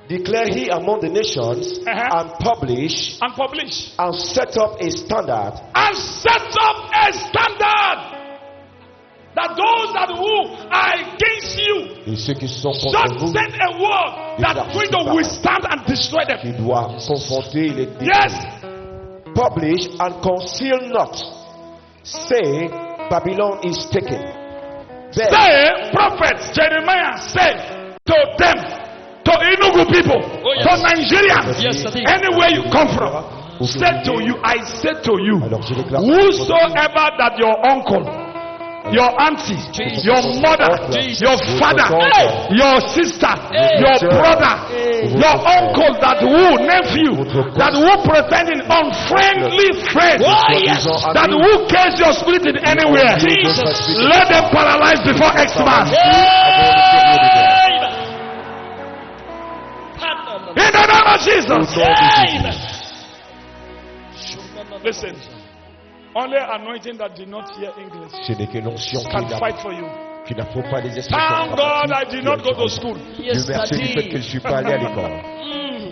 Speaker 2: Declare ye among the nations and publish
Speaker 1: And publish.
Speaker 2: and set up a standard.
Speaker 1: And set up a standard. That those that who are against you,
Speaker 2: Et ceux qui sont contre
Speaker 1: just
Speaker 2: vous,
Speaker 1: send a word that's going to withstand and destroy them.
Speaker 2: qui doit confronter les
Speaker 1: Yes.
Speaker 2: Publish and conceal not. Say, Babylon is taken. Then,
Speaker 1: Say, prophet Jeremiah said to them, to Enugu people, to Nigerians,
Speaker 3: Yes, I think.
Speaker 1: anywhere you come from, said to you, I said to you,
Speaker 2: alors je déclare
Speaker 1: whosoever that your uncle, your auntie, your mother, your father, your sister, your brother, your uncle, that who nephew, that who pretending unfriendly friend, that who cares your spirit in anywhere, let them paralyze before Xmas. In the name of Jesus. Listen, Only anointing that did not hear English
Speaker 2: Ce n'est que l'onction
Speaker 1: can fight for you.
Speaker 2: qui n'approuve pas les expressions
Speaker 1: Thank God I
Speaker 2: grammatiques.
Speaker 1: did not go to school.
Speaker 2: Dieu merci du fait que je ne suis pas allé à l'école.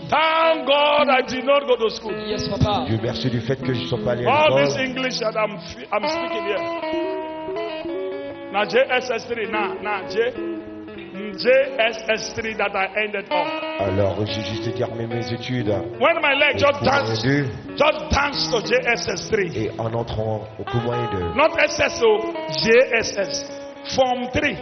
Speaker 1: Thank God I did not go to school.
Speaker 3: Yes, Papa.
Speaker 2: Dieu merci du fait que je ne sois pas allé à
Speaker 1: All this
Speaker 2: l'école.
Speaker 1: English that I'm speaking here. Now JSS3, now JSS3 that I ended up.
Speaker 2: Alors j'ai juste terminé mes études.
Speaker 1: When my leg just danced to
Speaker 2: Et
Speaker 1: JSS3.
Speaker 2: en entrant au coup moyen de
Speaker 1: Not SSO, JSS. Form 3.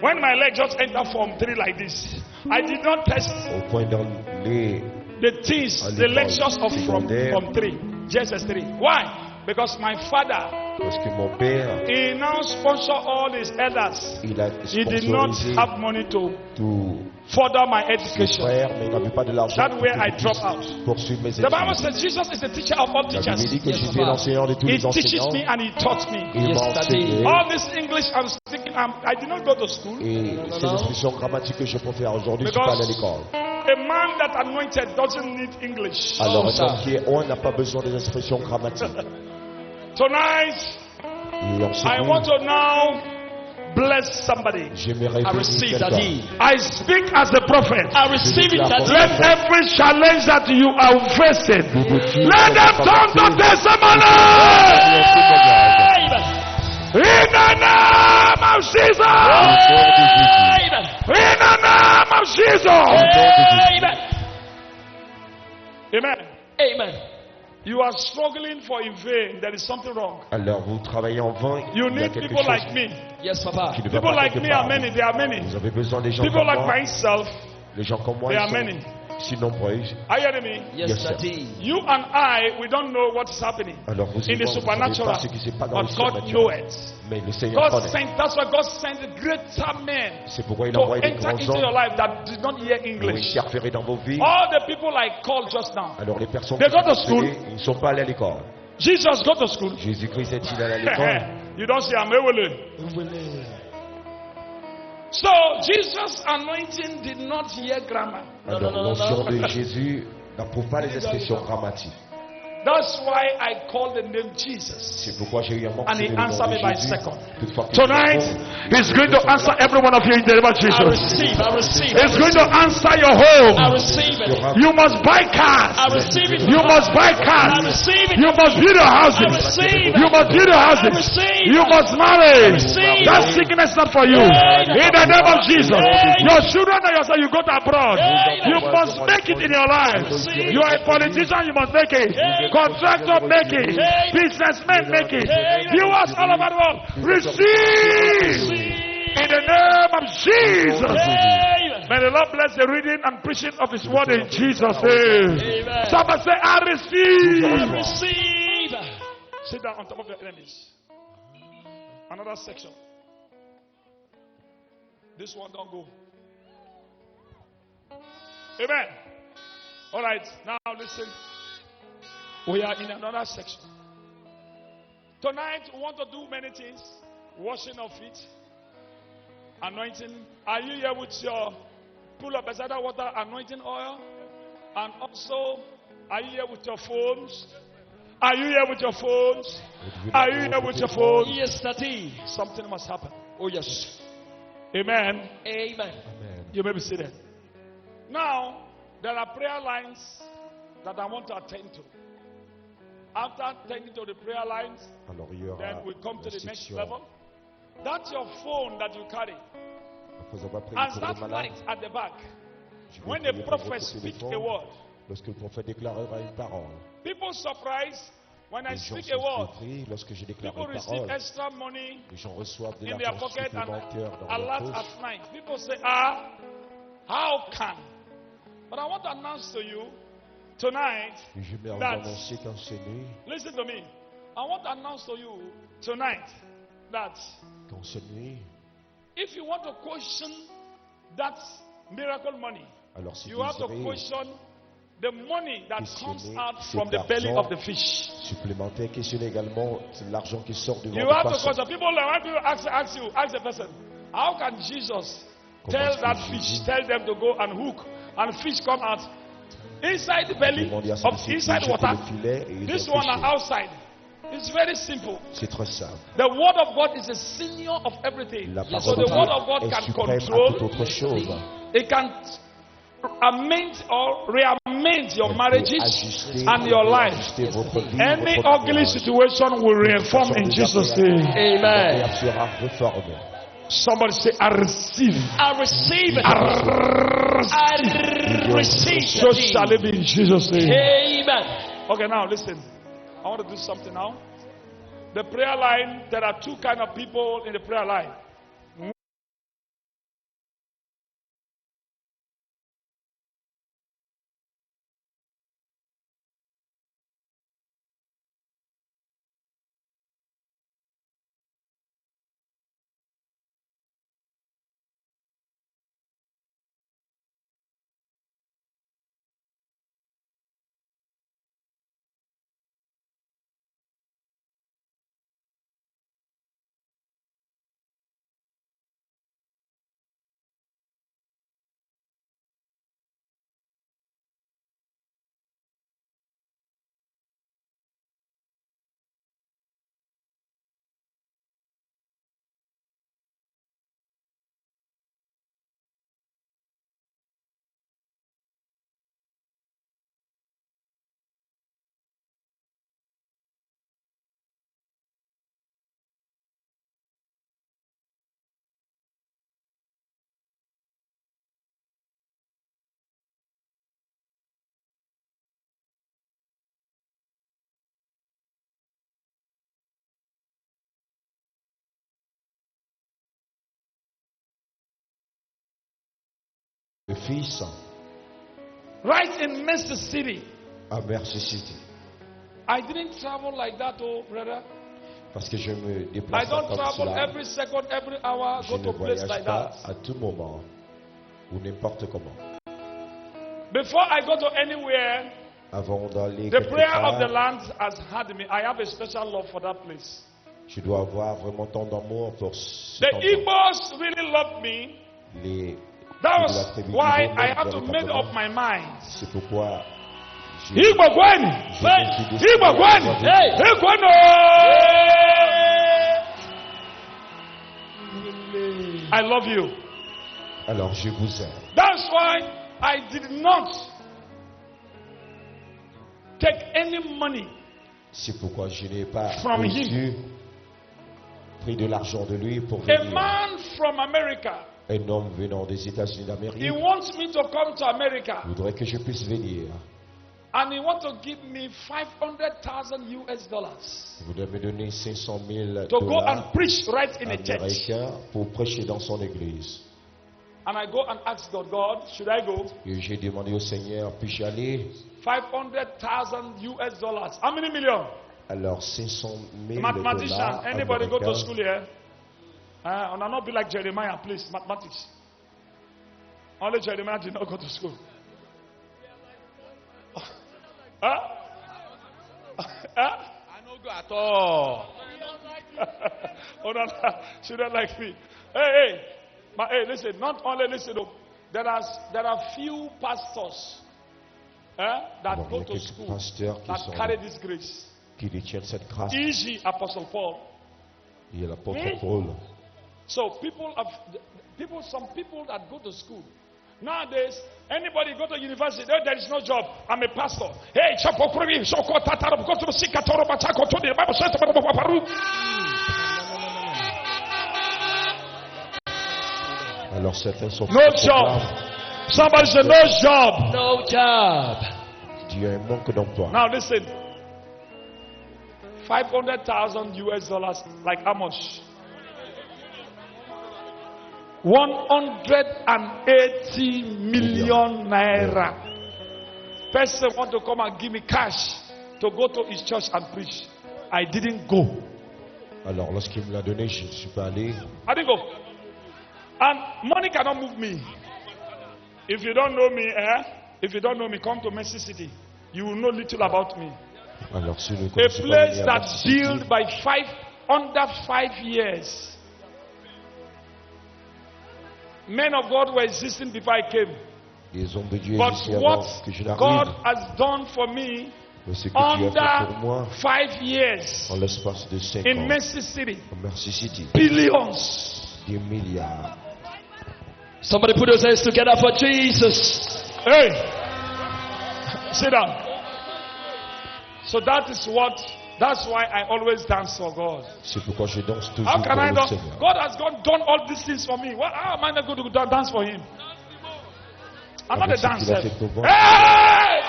Speaker 1: When my leg just entered Form 3 like this, I did not test
Speaker 2: au point dans les
Speaker 1: the things, the lectures of Form 3, JSS3. Why? Because my father,
Speaker 2: parce que mon père
Speaker 1: he now sponsor all his elders.
Speaker 2: il a
Speaker 1: He did not
Speaker 2: sponsorisé
Speaker 1: have money to
Speaker 2: tous
Speaker 1: further my
Speaker 2: ses
Speaker 1: education.
Speaker 2: frères, mais il n'avait pas de l'argent
Speaker 1: That's
Speaker 2: pour
Speaker 1: where
Speaker 2: que
Speaker 1: I
Speaker 2: je
Speaker 1: drop
Speaker 2: puisse
Speaker 1: out.
Speaker 2: poursuivre mes
Speaker 1: The Bible
Speaker 2: études.
Speaker 1: says Jesus is the teacher of all
Speaker 2: La Bible
Speaker 1: teachers.
Speaker 2: dit que
Speaker 3: Yes,
Speaker 2: Jésus est
Speaker 3: Papa.
Speaker 2: l'enseignant de tous
Speaker 1: He
Speaker 2: les
Speaker 1: teaches
Speaker 2: enseignants.
Speaker 1: me and he taught me.
Speaker 2: Il
Speaker 3: Yes,
Speaker 2: m'a
Speaker 3: Daddy.
Speaker 2: enseigné.
Speaker 1: All this English I'm speaking, I did not go to school.
Speaker 2: Et ces expressions grammatiques que je profère aujourd'hui, je suis pas allé à l'école.
Speaker 1: A man that anointed doesn't need English.
Speaker 2: Alors, un
Speaker 3: ça.
Speaker 2: homme qui est on n'a pas besoin des expressions grammatiques.
Speaker 1: Tonight,
Speaker 2: Et en ce
Speaker 1: I
Speaker 2: moment,
Speaker 1: want to now bless somebody.
Speaker 2: j'aimerais
Speaker 3: I
Speaker 2: bénir
Speaker 3: receive,
Speaker 2: quelqu'un.
Speaker 3: Daddy.
Speaker 1: I speak as a prophet.
Speaker 3: I receive it, Daddy.
Speaker 1: Let every challenge that you are facing, let them turn to testimony.
Speaker 3: Amen.
Speaker 1: In the name of Jesus.
Speaker 3: Amen.
Speaker 1: In the name of Jesus.
Speaker 3: Amen.
Speaker 1: Amen.
Speaker 3: Amen.
Speaker 1: You are struggling for in vain. There is something wrong.
Speaker 2: Alors, vous travaillez en vain.
Speaker 1: You
Speaker 2: Il y a
Speaker 1: need
Speaker 2: quelque
Speaker 1: people
Speaker 2: chose
Speaker 1: like me.
Speaker 3: Yes, Papa.
Speaker 2: qui ne va
Speaker 1: People
Speaker 2: pas
Speaker 1: like
Speaker 2: quelque
Speaker 1: me are
Speaker 2: part.
Speaker 1: many. There are many.
Speaker 2: Vous avez besoin des gens
Speaker 1: People
Speaker 2: comme
Speaker 1: like
Speaker 2: moi.
Speaker 1: myself.
Speaker 2: Les gens comme moi,
Speaker 1: There
Speaker 2: ils
Speaker 1: are
Speaker 2: sont
Speaker 1: many.
Speaker 2: si nombreux.
Speaker 1: Are you hearing me?
Speaker 3: Yes,
Speaker 2: Yes, sir.
Speaker 3: Daddy.
Speaker 1: You and I, we don't know what is happening
Speaker 2: Alors, vous
Speaker 1: in the
Speaker 2: ne savez
Speaker 1: supernatural,
Speaker 2: pas ce qui se passe dans le
Speaker 1: but God knows
Speaker 2: surnaturel.
Speaker 1: it.
Speaker 2: Mais le Seigneur
Speaker 1: God
Speaker 2: connaît.
Speaker 1: sent. That's why God sent greater men
Speaker 2: C'est pourquoi il
Speaker 1: to
Speaker 2: envoie des
Speaker 1: enter
Speaker 2: grands
Speaker 1: into your
Speaker 2: hommes
Speaker 1: life that did not hear
Speaker 2: pour
Speaker 1: English.
Speaker 2: interférer dans vos vies.
Speaker 1: All the people I called just now.
Speaker 2: Alors, les personnes
Speaker 1: They
Speaker 2: qui
Speaker 1: go to
Speaker 2: sont
Speaker 1: school.
Speaker 2: appelées, ils ne sont pas allés à l'école.
Speaker 1: Jesus go to school.
Speaker 2: Jésus-Christ est-il allé à l'école?
Speaker 1: You don't say Amewele. So Jesus' anointing did not hear grammar.
Speaker 2: Alors, l'onction de Jésus n'approuve pas les expressions grammatiques.
Speaker 1: That's why I called the name Jesus.
Speaker 2: C'est pourquoi j'ai eu un
Speaker 1: And he
Speaker 2: mentionné le nom
Speaker 1: answered
Speaker 2: de
Speaker 1: me by
Speaker 2: Jésus.
Speaker 1: second.
Speaker 2: Toutefois,
Speaker 1: Tonight, He's going to answer every one of you in the name of
Speaker 3: I
Speaker 1: Jesus.
Speaker 3: receive. I receive.
Speaker 1: He's going to answer your home.
Speaker 3: I receive it.
Speaker 1: You must buy cars.
Speaker 3: I receive it.
Speaker 1: You must buy
Speaker 3: I
Speaker 1: cars.
Speaker 3: receive it.
Speaker 1: You must build your
Speaker 3: I
Speaker 1: houses.
Speaker 3: receive it.
Speaker 1: You must build your
Speaker 3: I
Speaker 1: houses.
Speaker 3: receive.
Speaker 1: You must marry.
Speaker 3: receive.
Speaker 1: That sickness not for you. In the name of Jesus. Your children and yourself, you go to abroad. You must make it in your life. You are a politician, you must make it. Contractor, make it. Businessmen, make it. Viewers all over the world, receive. In the name of Jesus.
Speaker 3: Amen.
Speaker 1: May the Lord bless the reading and preaching of His word in Jesus' name.
Speaker 3: Amen.
Speaker 1: Somebody say, I
Speaker 3: I
Speaker 1: receive.
Speaker 3: receive.
Speaker 1: Sit down on top of your enemies. Another section. This one don't go. Amen. All right. Now listen. We are in another section. Tonight we want to do many things. Washing of feet. Anointing. Are you here with your pull up beside water anointing oil? And also, are you here with your phones? Are you here with your phones? Are you here with your phones?
Speaker 3: Yes, Daddy.
Speaker 1: Something must happen.
Speaker 3: Oh, yes.
Speaker 1: Amen.
Speaker 3: Amen.
Speaker 1: You may be seated. Now, there are prayer lines that I want to attend to. After attending to the prayer lines,
Speaker 2: Alors, il y aura
Speaker 1: then we come to the next
Speaker 2: l'instruction.
Speaker 1: level. That's your phone that you carry.
Speaker 2: Après avoir prié
Speaker 1: And
Speaker 2: pour
Speaker 1: start
Speaker 2: les malades,
Speaker 1: light at the back.
Speaker 2: je vais
Speaker 1: When
Speaker 2: prier
Speaker 1: the
Speaker 2: pour
Speaker 1: prophet
Speaker 2: votre
Speaker 1: speaks a
Speaker 2: téléphone.
Speaker 1: word,
Speaker 2: Lorsque le prophète déclarera une parole,
Speaker 1: people surprised when I
Speaker 2: les gens
Speaker 1: speak
Speaker 2: sont
Speaker 1: a word.
Speaker 2: surpris lorsque je déclare
Speaker 1: People
Speaker 2: une
Speaker 1: receive
Speaker 2: parole.
Speaker 1: extra money
Speaker 2: Les gens reçoivent de
Speaker 1: in their
Speaker 2: l'argent
Speaker 1: pocket and
Speaker 2: supplémentaire dans
Speaker 1: a
Speaker 2: leur
Speaker 1: lot
Speaker 2: poche.
Speaker 1: at night. People say, ah, how can? But I want to announce to you tonight,
Speaker 2: Et je vais
Speaker 1: that-
Speaker 2: annoncer qu'en cette nuit,
Speaker 1: listen to me. I want to announce to you tonight that
Speaker 2: qu'en cette nuit,
Speaker 1: if you want to question that miracle money,
Speaker 2: alors si
Speaker 1: you
Speaker 2: vous
Speaker 1: have to
Speaker 2: désirez
Speaker 1: question the money that comes
Speaker 2: questionner
Speaker 1: out
Speaker 2: cet
Speaker 1: from the belly
Speaker 2: argent
Speaker 1: of the fish.
Speaker 2: supplémentaire, questionnez également l'argent qui sort du
Speaker 1: You
Speaker 2: ventre
Speaker 1: have
Speaker 2: du
Speaker 1: to
Speaker 2: poisson.
Speaker 1: question. People when people ask the person, how can Jesus tell
Speaker 2: est-ce que
Speaker 1: that
Speaker 2: Jésus-
Speaker 1: fish, tell them to go and hook, and fish come out inside the belly
Speaker 2: Demandez à
Speaker 1: of
Speaker 2: celui-ci de
Speaker 1: inside
Speaker 2: jeter
Speaker 1: water.
Speaker 2: le filet et ils
Speaker 1: This
Speaker 2: ont
Speaker 1: one are
Speaker 2: pêché.
Speaker 1: outside. It's very simple.
Speaker 2: C'est très simple.
Speaker 1: The word of God is the senior of everything.
Speaker 2: La
Speaker 1: So
Speaker 2: parole
Speaker 1: the
Speaker 2: de
Speaker 1: word of
Speaker 2: Dieu
Speaker 1: God
Speaker 2: est
Speaker 1: can
Speaker 2: suprême à toute
Speaker 1: control,
Speaker 2: autre chose.
Speaker 1: it can amend or re-amend your
Speaker 2: Elle peut
Speaker 1: marriages
Speaker 2: ajuster
Speaker 1: and
Speaker 2: et
Speaker 1: your life.
Speaker 2: réajuster votre vie,
Speaker 1: Any
Speaker 2: votre
Speaker 1: ugly
Speaker 2: mariage.
Speaker 1: situation will reform in Jesus' name.
Speaker 3: Amen.
Speaker 2: Elle sera réformée.
Speaker 1: Somebody say, I receive.
Speaker 3: I receive it.
Speaker 1: I
Speaker 3: I receive
Speaker 1: So
Speaker 3: it.
Speaker 1: shall it be in Jesus' name.
Speaker 3: Amen.
Speaker 1: Okay, now listen. I want to do something now. The prayer line, there are two kind of people in the prayer line.
Speaker 2: Le fils
Speaker 1: Right in Manchester City.
Speaker 2: à Mercy City.
Speaker 1: I didn't travel like that, oh brother.
Speaker 2: Parce que je me
Speaker 1: I
Speaker 2: déplace
Speaker 1: don't
Speaker 2: comme
Speaker 1: travel
Speaker 2: cela.
Speaker 1: every second, every hour,
Speaker 2: Je
Speaker 1: go
Speaker 2: ne
Speaker 1: to a place
Speaker 2: voyage
Speaker 1: like
Speaker 2: pas
Speaker 1: that.
Speaker 2: à tout moment ou n'importe comment.
Speaker 1: Before I go to anywhere,
Speaker 2: Avant d'aller
Speaker 1: the
Speaker 2: quelque
Speaker 1: prayer of the
Speaker 2: part,
Speaker 1: land has had me. I have a special love for that place.
Speaker 2: je dois avoir vraiment tant d'amour pour ce
Speaker 1: The
Speaker 2: endroit.
Speaker 1: Igbos really love me.
Speaker 2: Les
Speaker 1: That
Speaker 2: de la
Speaker 1: was
Speaker 2: tribu
Speaker 1: why
Speaker 2: Igbo
Speaker 1: I
Speaker 2: m'aiment
Speaker 1: have to make
Speaker 2: véritablement.
Speaker 1: up my mind.
Speaker 2: C'est pourquoi
Speaker 1: Igbo Gwen!
Speaker 2: je me suis décidé
Speaker 1: Igbo Gwen!
Speaker 2: à
Speaker 3: Hey!
Speaker 1: Igbo I love you.
Speaker 2: Alors je vous aime.
Speaker 1: That's why I did not take any money.
Speaker 2: C'est pourquoi je n'ai pas
Speaker 1: From
Speaker 2: pris de l'argent de lui pour
Speaker 1: A
Speaker 2: venir.
Speaker 1: man from America,
Speaker 2: Un homme venant des États-Unis
Speaker 1: he
Speaker 2: d'Amérique
Speaker 1: wants me to come to America
Speaker 2: voudrait que je puisse venir.
Speaker 1: and he wants to give me $500,000 US
Speaker 2: Il voudrait me donner 500 000
Speaker 1: to go and
Speaker 2: dollars
Speaker 1: preach right in a church.
Speaker 2: américains pour prêcher dans son église.
Speaker 1: And I go and ask God, should I go?
Speaker 2: Et j'ai demandé au Seigneur, puis-je aller?
Speaker 1: $500,000 US dollars. How many million?
Speaker 2: Alors 500 000
Speaker 1: Mathematician.
Speaker 2: dollars
Speaker 1: Anybody go to
Speaker 2: américains.
Speaker 1: school here? And not be like Jeremiah, please. Mathematics. Only Jeremiah did not go to school. Huh? Huh?
Speaker 3: I don't go at all.
Speaker 1: Oh, no, no. She don't like me. Hey, listen. Not only listen. Oh, there are few pastors that
Speaker 2: Alors, il y
Speaker 1: go
Speaker 2: a
Speaker 1: to
Speaker 2: quelques
Speaker 1: school
Speaker 2: pasteurs qui
Speaker 1: that
Speaker 2: sont
Speaker 1: carry this grace.
Speaker 2: qui détiennent cette grâce.
Speaker 1: E.g., Apostle Paul.
Speaker 2: Il y a l'apôtre
Speaker 1: Hmm?
Speaker 2: Paul.
Speaker 1: So some people that go to school nowadays, anybody go to university, there is no job. I'm a pastor. Hey,
Speaker 2: Alors certains sont
Speaker 1: no job. Somebody say no job.
Speaker 3: No job.
Speaker 2: Il y a un manque d'emploi.
Speaker 1: Now listen. $500,000 US dollars, like how much? 180 million naira. Person want to come and give me cash to go to his church and preach. I didn't go.
Speaker 2: Alors lorsqu'il me l'a donné, je ne suis pas allé.
Speaker 1: I didn't go. And money cannot move me. If you don't know me, if you don't know me, come to Mercy City. You will know little about me.
Speaker 2: Alors si vous ne
Speaker 1: A
Speaker 2: connaissez pas
Speaker 1: place
Speaker 2: venir à
Speaker 1: that's
Speaker 2: Mercy City,
Speaker 1: built by under 5 years. Men of God were existing before I came.
Speaker 2: les hommes de Dieu
Speaker 1: But
Speaker 2: existaient
Speaker 1: what
Speaker 2: avant que je
Speaker 1: God
Speaker 2: n'arrive.
Speaker 1: has done for me
Speaker 2: Mais ce que tu as fait pour moi
Speaker 1: under 5 years
Speaker 2: en l'espace de 5
Speaker 1: in
Speaker 2: ans,
Speaker 1: Mercy City,
Speaker 2: en Mercy City,
Speaker 1: billions.
Speaker 2: des milliards.
Speaker 3: Somebody put those hands together for Jesus.
Speaker 1: Hey, sit down. So that's why I always dance for God.
Speaker 2: C'est pourquoi je danse toujours
Speaker 1: How
Speaker 2: pour
Speaker 1: can I
Speaker 2: le
Speaker 1: not?
Speaker 2: Seigneur.
Speaker 1: God has done all these things for me. How am I not going to dance for Him? I'm not a
Speaker 2: Avec ce qu'il a
Speaker 1: dancer.
Speaker 2: fait pour moi,
Speaker 1: Hey!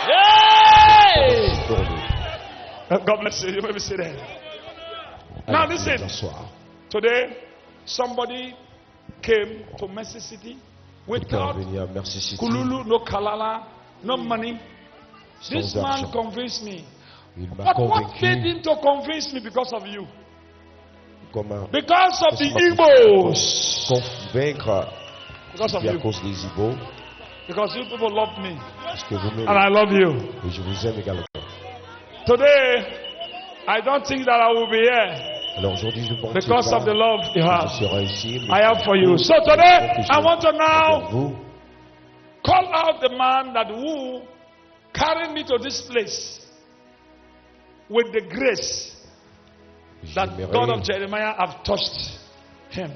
Speaker 3: Hey!
Speaker 2: pour lui.
Speaker 1: God bless you. You may be seated. Now
Speaker 2: Allez,
Speaker 1: listen.
Speaker 2: nous asseoir.
Speaker 1: Today, somebody came to Mercy City
Speaker 2: Quelqu'un
Speaker 1: without
Speaker 2: est venu à Mercy City
Speaker 1: kululu, no kalala, no money. This
Speaker 2: sans
Speaker 1: man
Speaker 2: argent.
Speaker 1: convinced me.
Speaker 2: Il m'a
Speaker 1: But what made
Speaker 2: convaincu
Speaker 1: him to convince me? Because of you.
Speaker 2: comme un
Speaker 1: Because of the
Speaker 2: Laisse-moi
Speaker 1: Igbos.
Speaker 2: convaincre
Speaker 1: Because of
Speaker 2: et à
Speaker 1: you.
Speaker 2: cause des Igbos,
Speaker 1: Because you people love me.
Speaker 2: parce que vous m'aimez
Speaker 1: And I love you.
Speaker 2: et je vous aime également.
Speaker 1: Today, I don't think that I will be here
Speaker 2: Alors aujourd'hui, je pense
Speaker 1: because of the love you
Speaker 2: que
Speaker 1: have.
Speaker 2: je serai ici.
Speaker 1: I have for you. So today, I want to now
Speaker 2: Vous,
Speaker 1: call out the man that who carried me to this place with the grace that God of
Speaker 2: j'aimerais
Speaker 1: Jeremiah have touched him.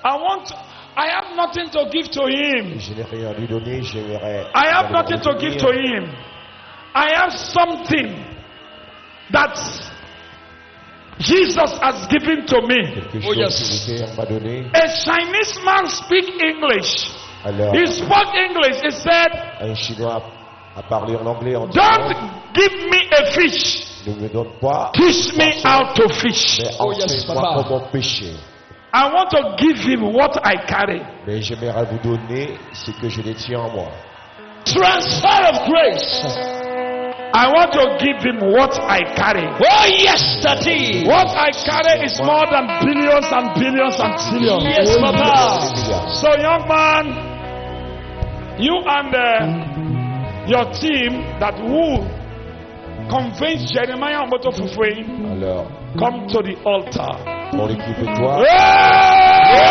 Speaker 1: I have nothing to give to him.
Speaker 2: je n'ai rien à lui donner, j'aimerais
Speaker 1: I have
Speaker 2: aller
Speaker 1: nothing to give to
Speaker 2: revenir.
Speaker 1: him. I have something that Jesus has given to me.
Speaker 2: Quelque
Speaker 3: Oh,
Speaker 2: chose
Speaker 3: yes.
Speaker 2: que le Père m'a donné.
Speaker 1: A Chinese man speak English.
Speaker 2: Alors,
Speaker 1: He spoke English. He said,
Speaker 2: un Chinois a parlé en anglais en
Speaker 1: "Don't
Speaker 2: disant,
Speaker 1: give me a fish.
Speaker 2: ne me donne pas,
Speaker 1: Teach me how to fish."
Speaker 2: mais
Speaker 3: Oh, yes,
Speaker 2: enseigne-moi
Speaker 3: Papa.
Speaker 2: comment pêcher.
Speaker 1: I want to give him what I carry.
Speaker 2: Mais j'aimerais vous donner ce que je détiens en moi.
Speaker 3: Transfer of grace.
Speaker 1: I want to give him what I carry.
Speaker 3: Oh, yes, Daddy.
Speaker 1: What I carry is more than billions and billions and trillions.
Speaker 3: Yes, Papa.
Speaker 1: So, young man, you and your team that who convinced Jeremiah Omoto Fufwe,
Speaker 2: Alors,
Speaker 1: come to the altar.
Speaker 2: mon équipe et toi,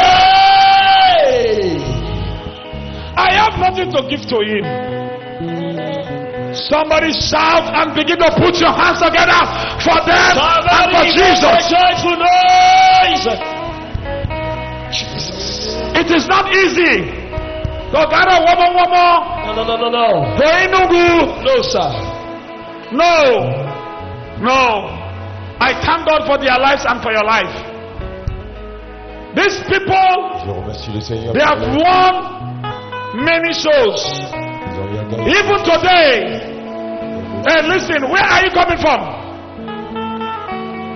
Speaker 1: Hey! I have nothing to give to him. Somebody shout and begin to put your hands together for them and for Jesus.
Speaker 3: Joyful noise.
Speaker 1: It is not easy to gather woman
Speaker 3: No.
Speaker 1: to Enugu.
Speaker 3: No, sir.
Speaker 1: No. I thank God for their lives and for your life. These people,
Speaker 2: je remercie le Seigneur.
Speaker 1: they have
Speaker 2: pour
Speaker 1: won many souls.
Speaker 2: ils ont rien gagné.
Speaker 1: Even today, hey, listen, where are you coming from?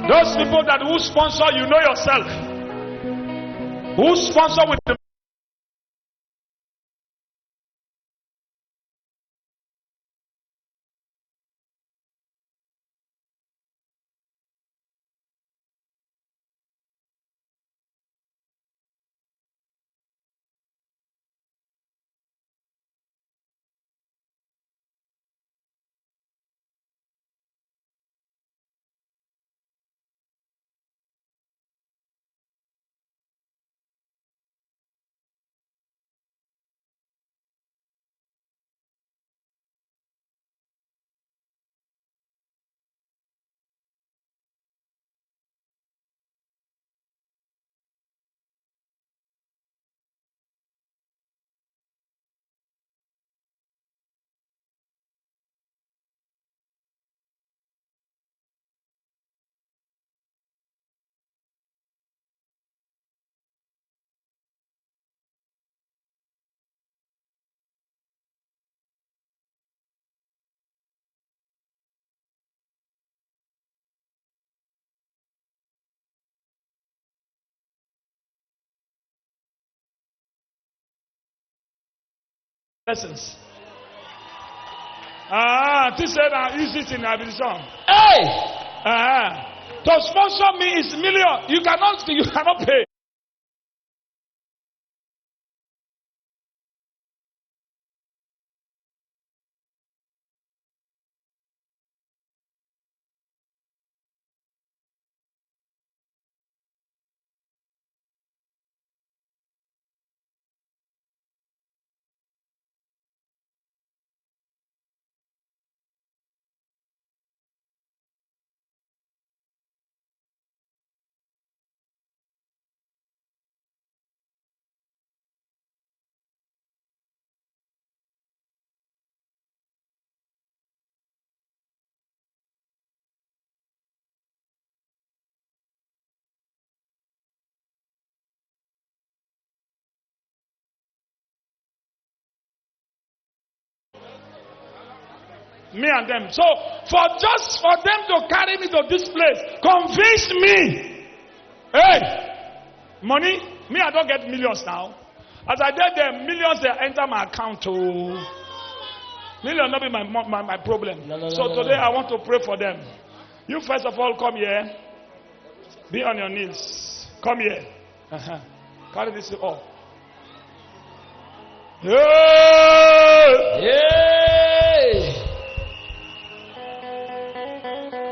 Speaker 1: Those people that who sponsor, you know yourself. Who sponsor with the lessons. This said easy thing I be song.
Speaker 3: Hey!
Speaker 1: To sponsor me is million. You cannot pay. Me and them. So for them to carry me to this place, convince me. Hey, money. Me, I don't get millions now. As I did there, millions they enter my account to. Million not be my problem. So today I want to pray for them. You first of all come here. Be on your knees. Come here. Carry this up.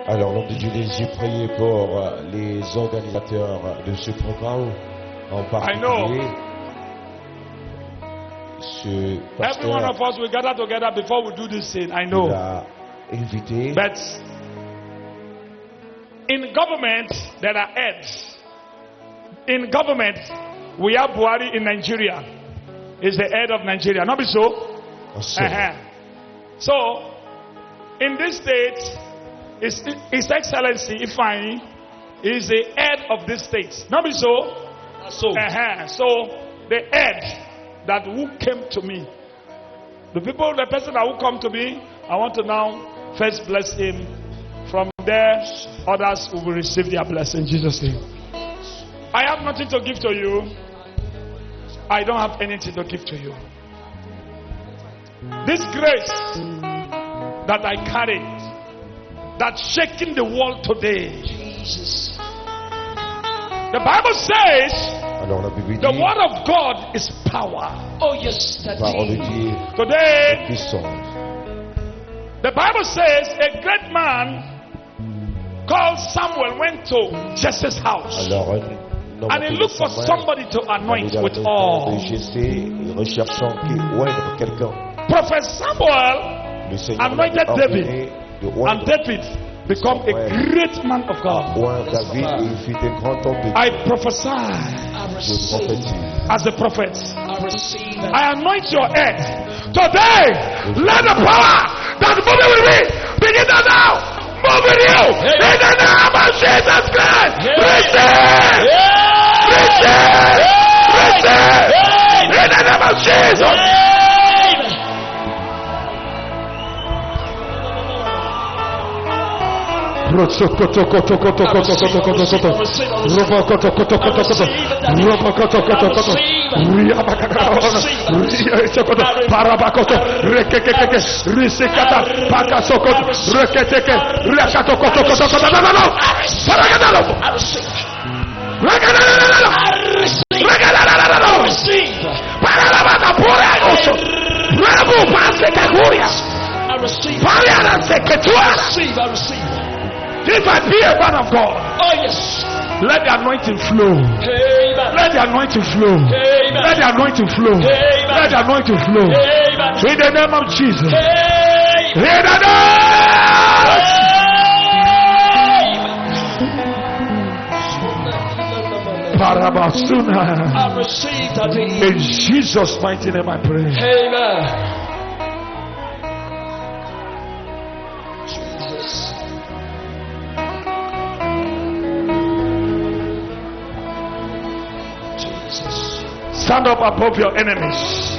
Speaker 2: Alors, nom de Dieu, les yeux priés pour les organisateurs de ce programme, en particulier ce
Speaker 1: Every one of
Speaker 2: pasteur
Speaker 1: us will gather together before we do this thing. I know.
Speaker 2: qui l'a invité.
Speaker 1: But in government, there are heads. In government, we have Buhari in Nigeria. He's the head of Nigeria. Not be so? So, in this state, His Excellency Ifeanyi is the head of this state. Not be so? So the head that who came to me, the person that will come to me, I want to now first bless him. From there, others will receive their blessing in Jesus' name. I have nothing to give to you. I don't have anything to give to you. This grace that I carried, that's shaking the world today. Jesus. The Bible says
Speaker 2: Alors, la Bible
Speaker 1: the
Speaker 2: dit,
Speaker 1: word of God is power.
Speaker 3: Oh yes, that's
Speaker 2: parole de Dieu
Speaker 1: Today,
Speaker 2: est puissante.
Speaker 1: the Bible says a great man called Samuel went to Jesse's house.
Speaker 2: Alors, un homme
Speaker 1: And he
Speaker 2: appelé
Speaker 1: looked for
Speaker 2: Samuel
Speaker 1: somebody to
Speaker 2: allait
Speaker 1: anoint
Speaker 2: dans
Speaker 1: with
Speaker 2: le temps de
Speaker 1: oil.
Speaker 2: Jessé, recherchant quelqu'un.
Speaker 1: Prophet Samuel
Speaker 2: Le Seigneur
Speaker 1: anointed
Speaker 2: l'avait
Speaker 1: David,
Speaker 2: ordonné de
Speaker 1: and
Speaker 2: oindre
Speaker 1: David become a great man of God.
Speaker 2: David et il fut un grand homme de Dieu.
Speaker 1: I prophesy
Speaker 2: Je prophétise.
Speaker 1: as a prophet.
Speaker 3: I receive it.
Speaker 1: I anoint your head. Today, let the power that moving with me begin to now move with you. In the name of Jesus Christ. Receive! Receive! Receive! In the name of Jesus. If I be a man of God,
Speaker 3: Oh yes.
Speaker 1: let the anointing flow.
Speaker 3: Amen.
Speaker 1: Let the anointing flow.
Speaker 3: Amen.
Speaker 1: Let the anointing flow.
Speaker 3: Amen.
Speaker 1: Let the anointing flow.
Speaker 3: Amen.
Speaker 1: In the name of Jesus.
Speaker 3: Amen.
Speaker 1: In the name. Parabasuna.
Speaker 3: I receive that.
Speaker 1: In Jesus' mighty name I pray.
Speaker 3: Amen. Jesus. Jesus.
Speaker 1: Stand up above your enemies.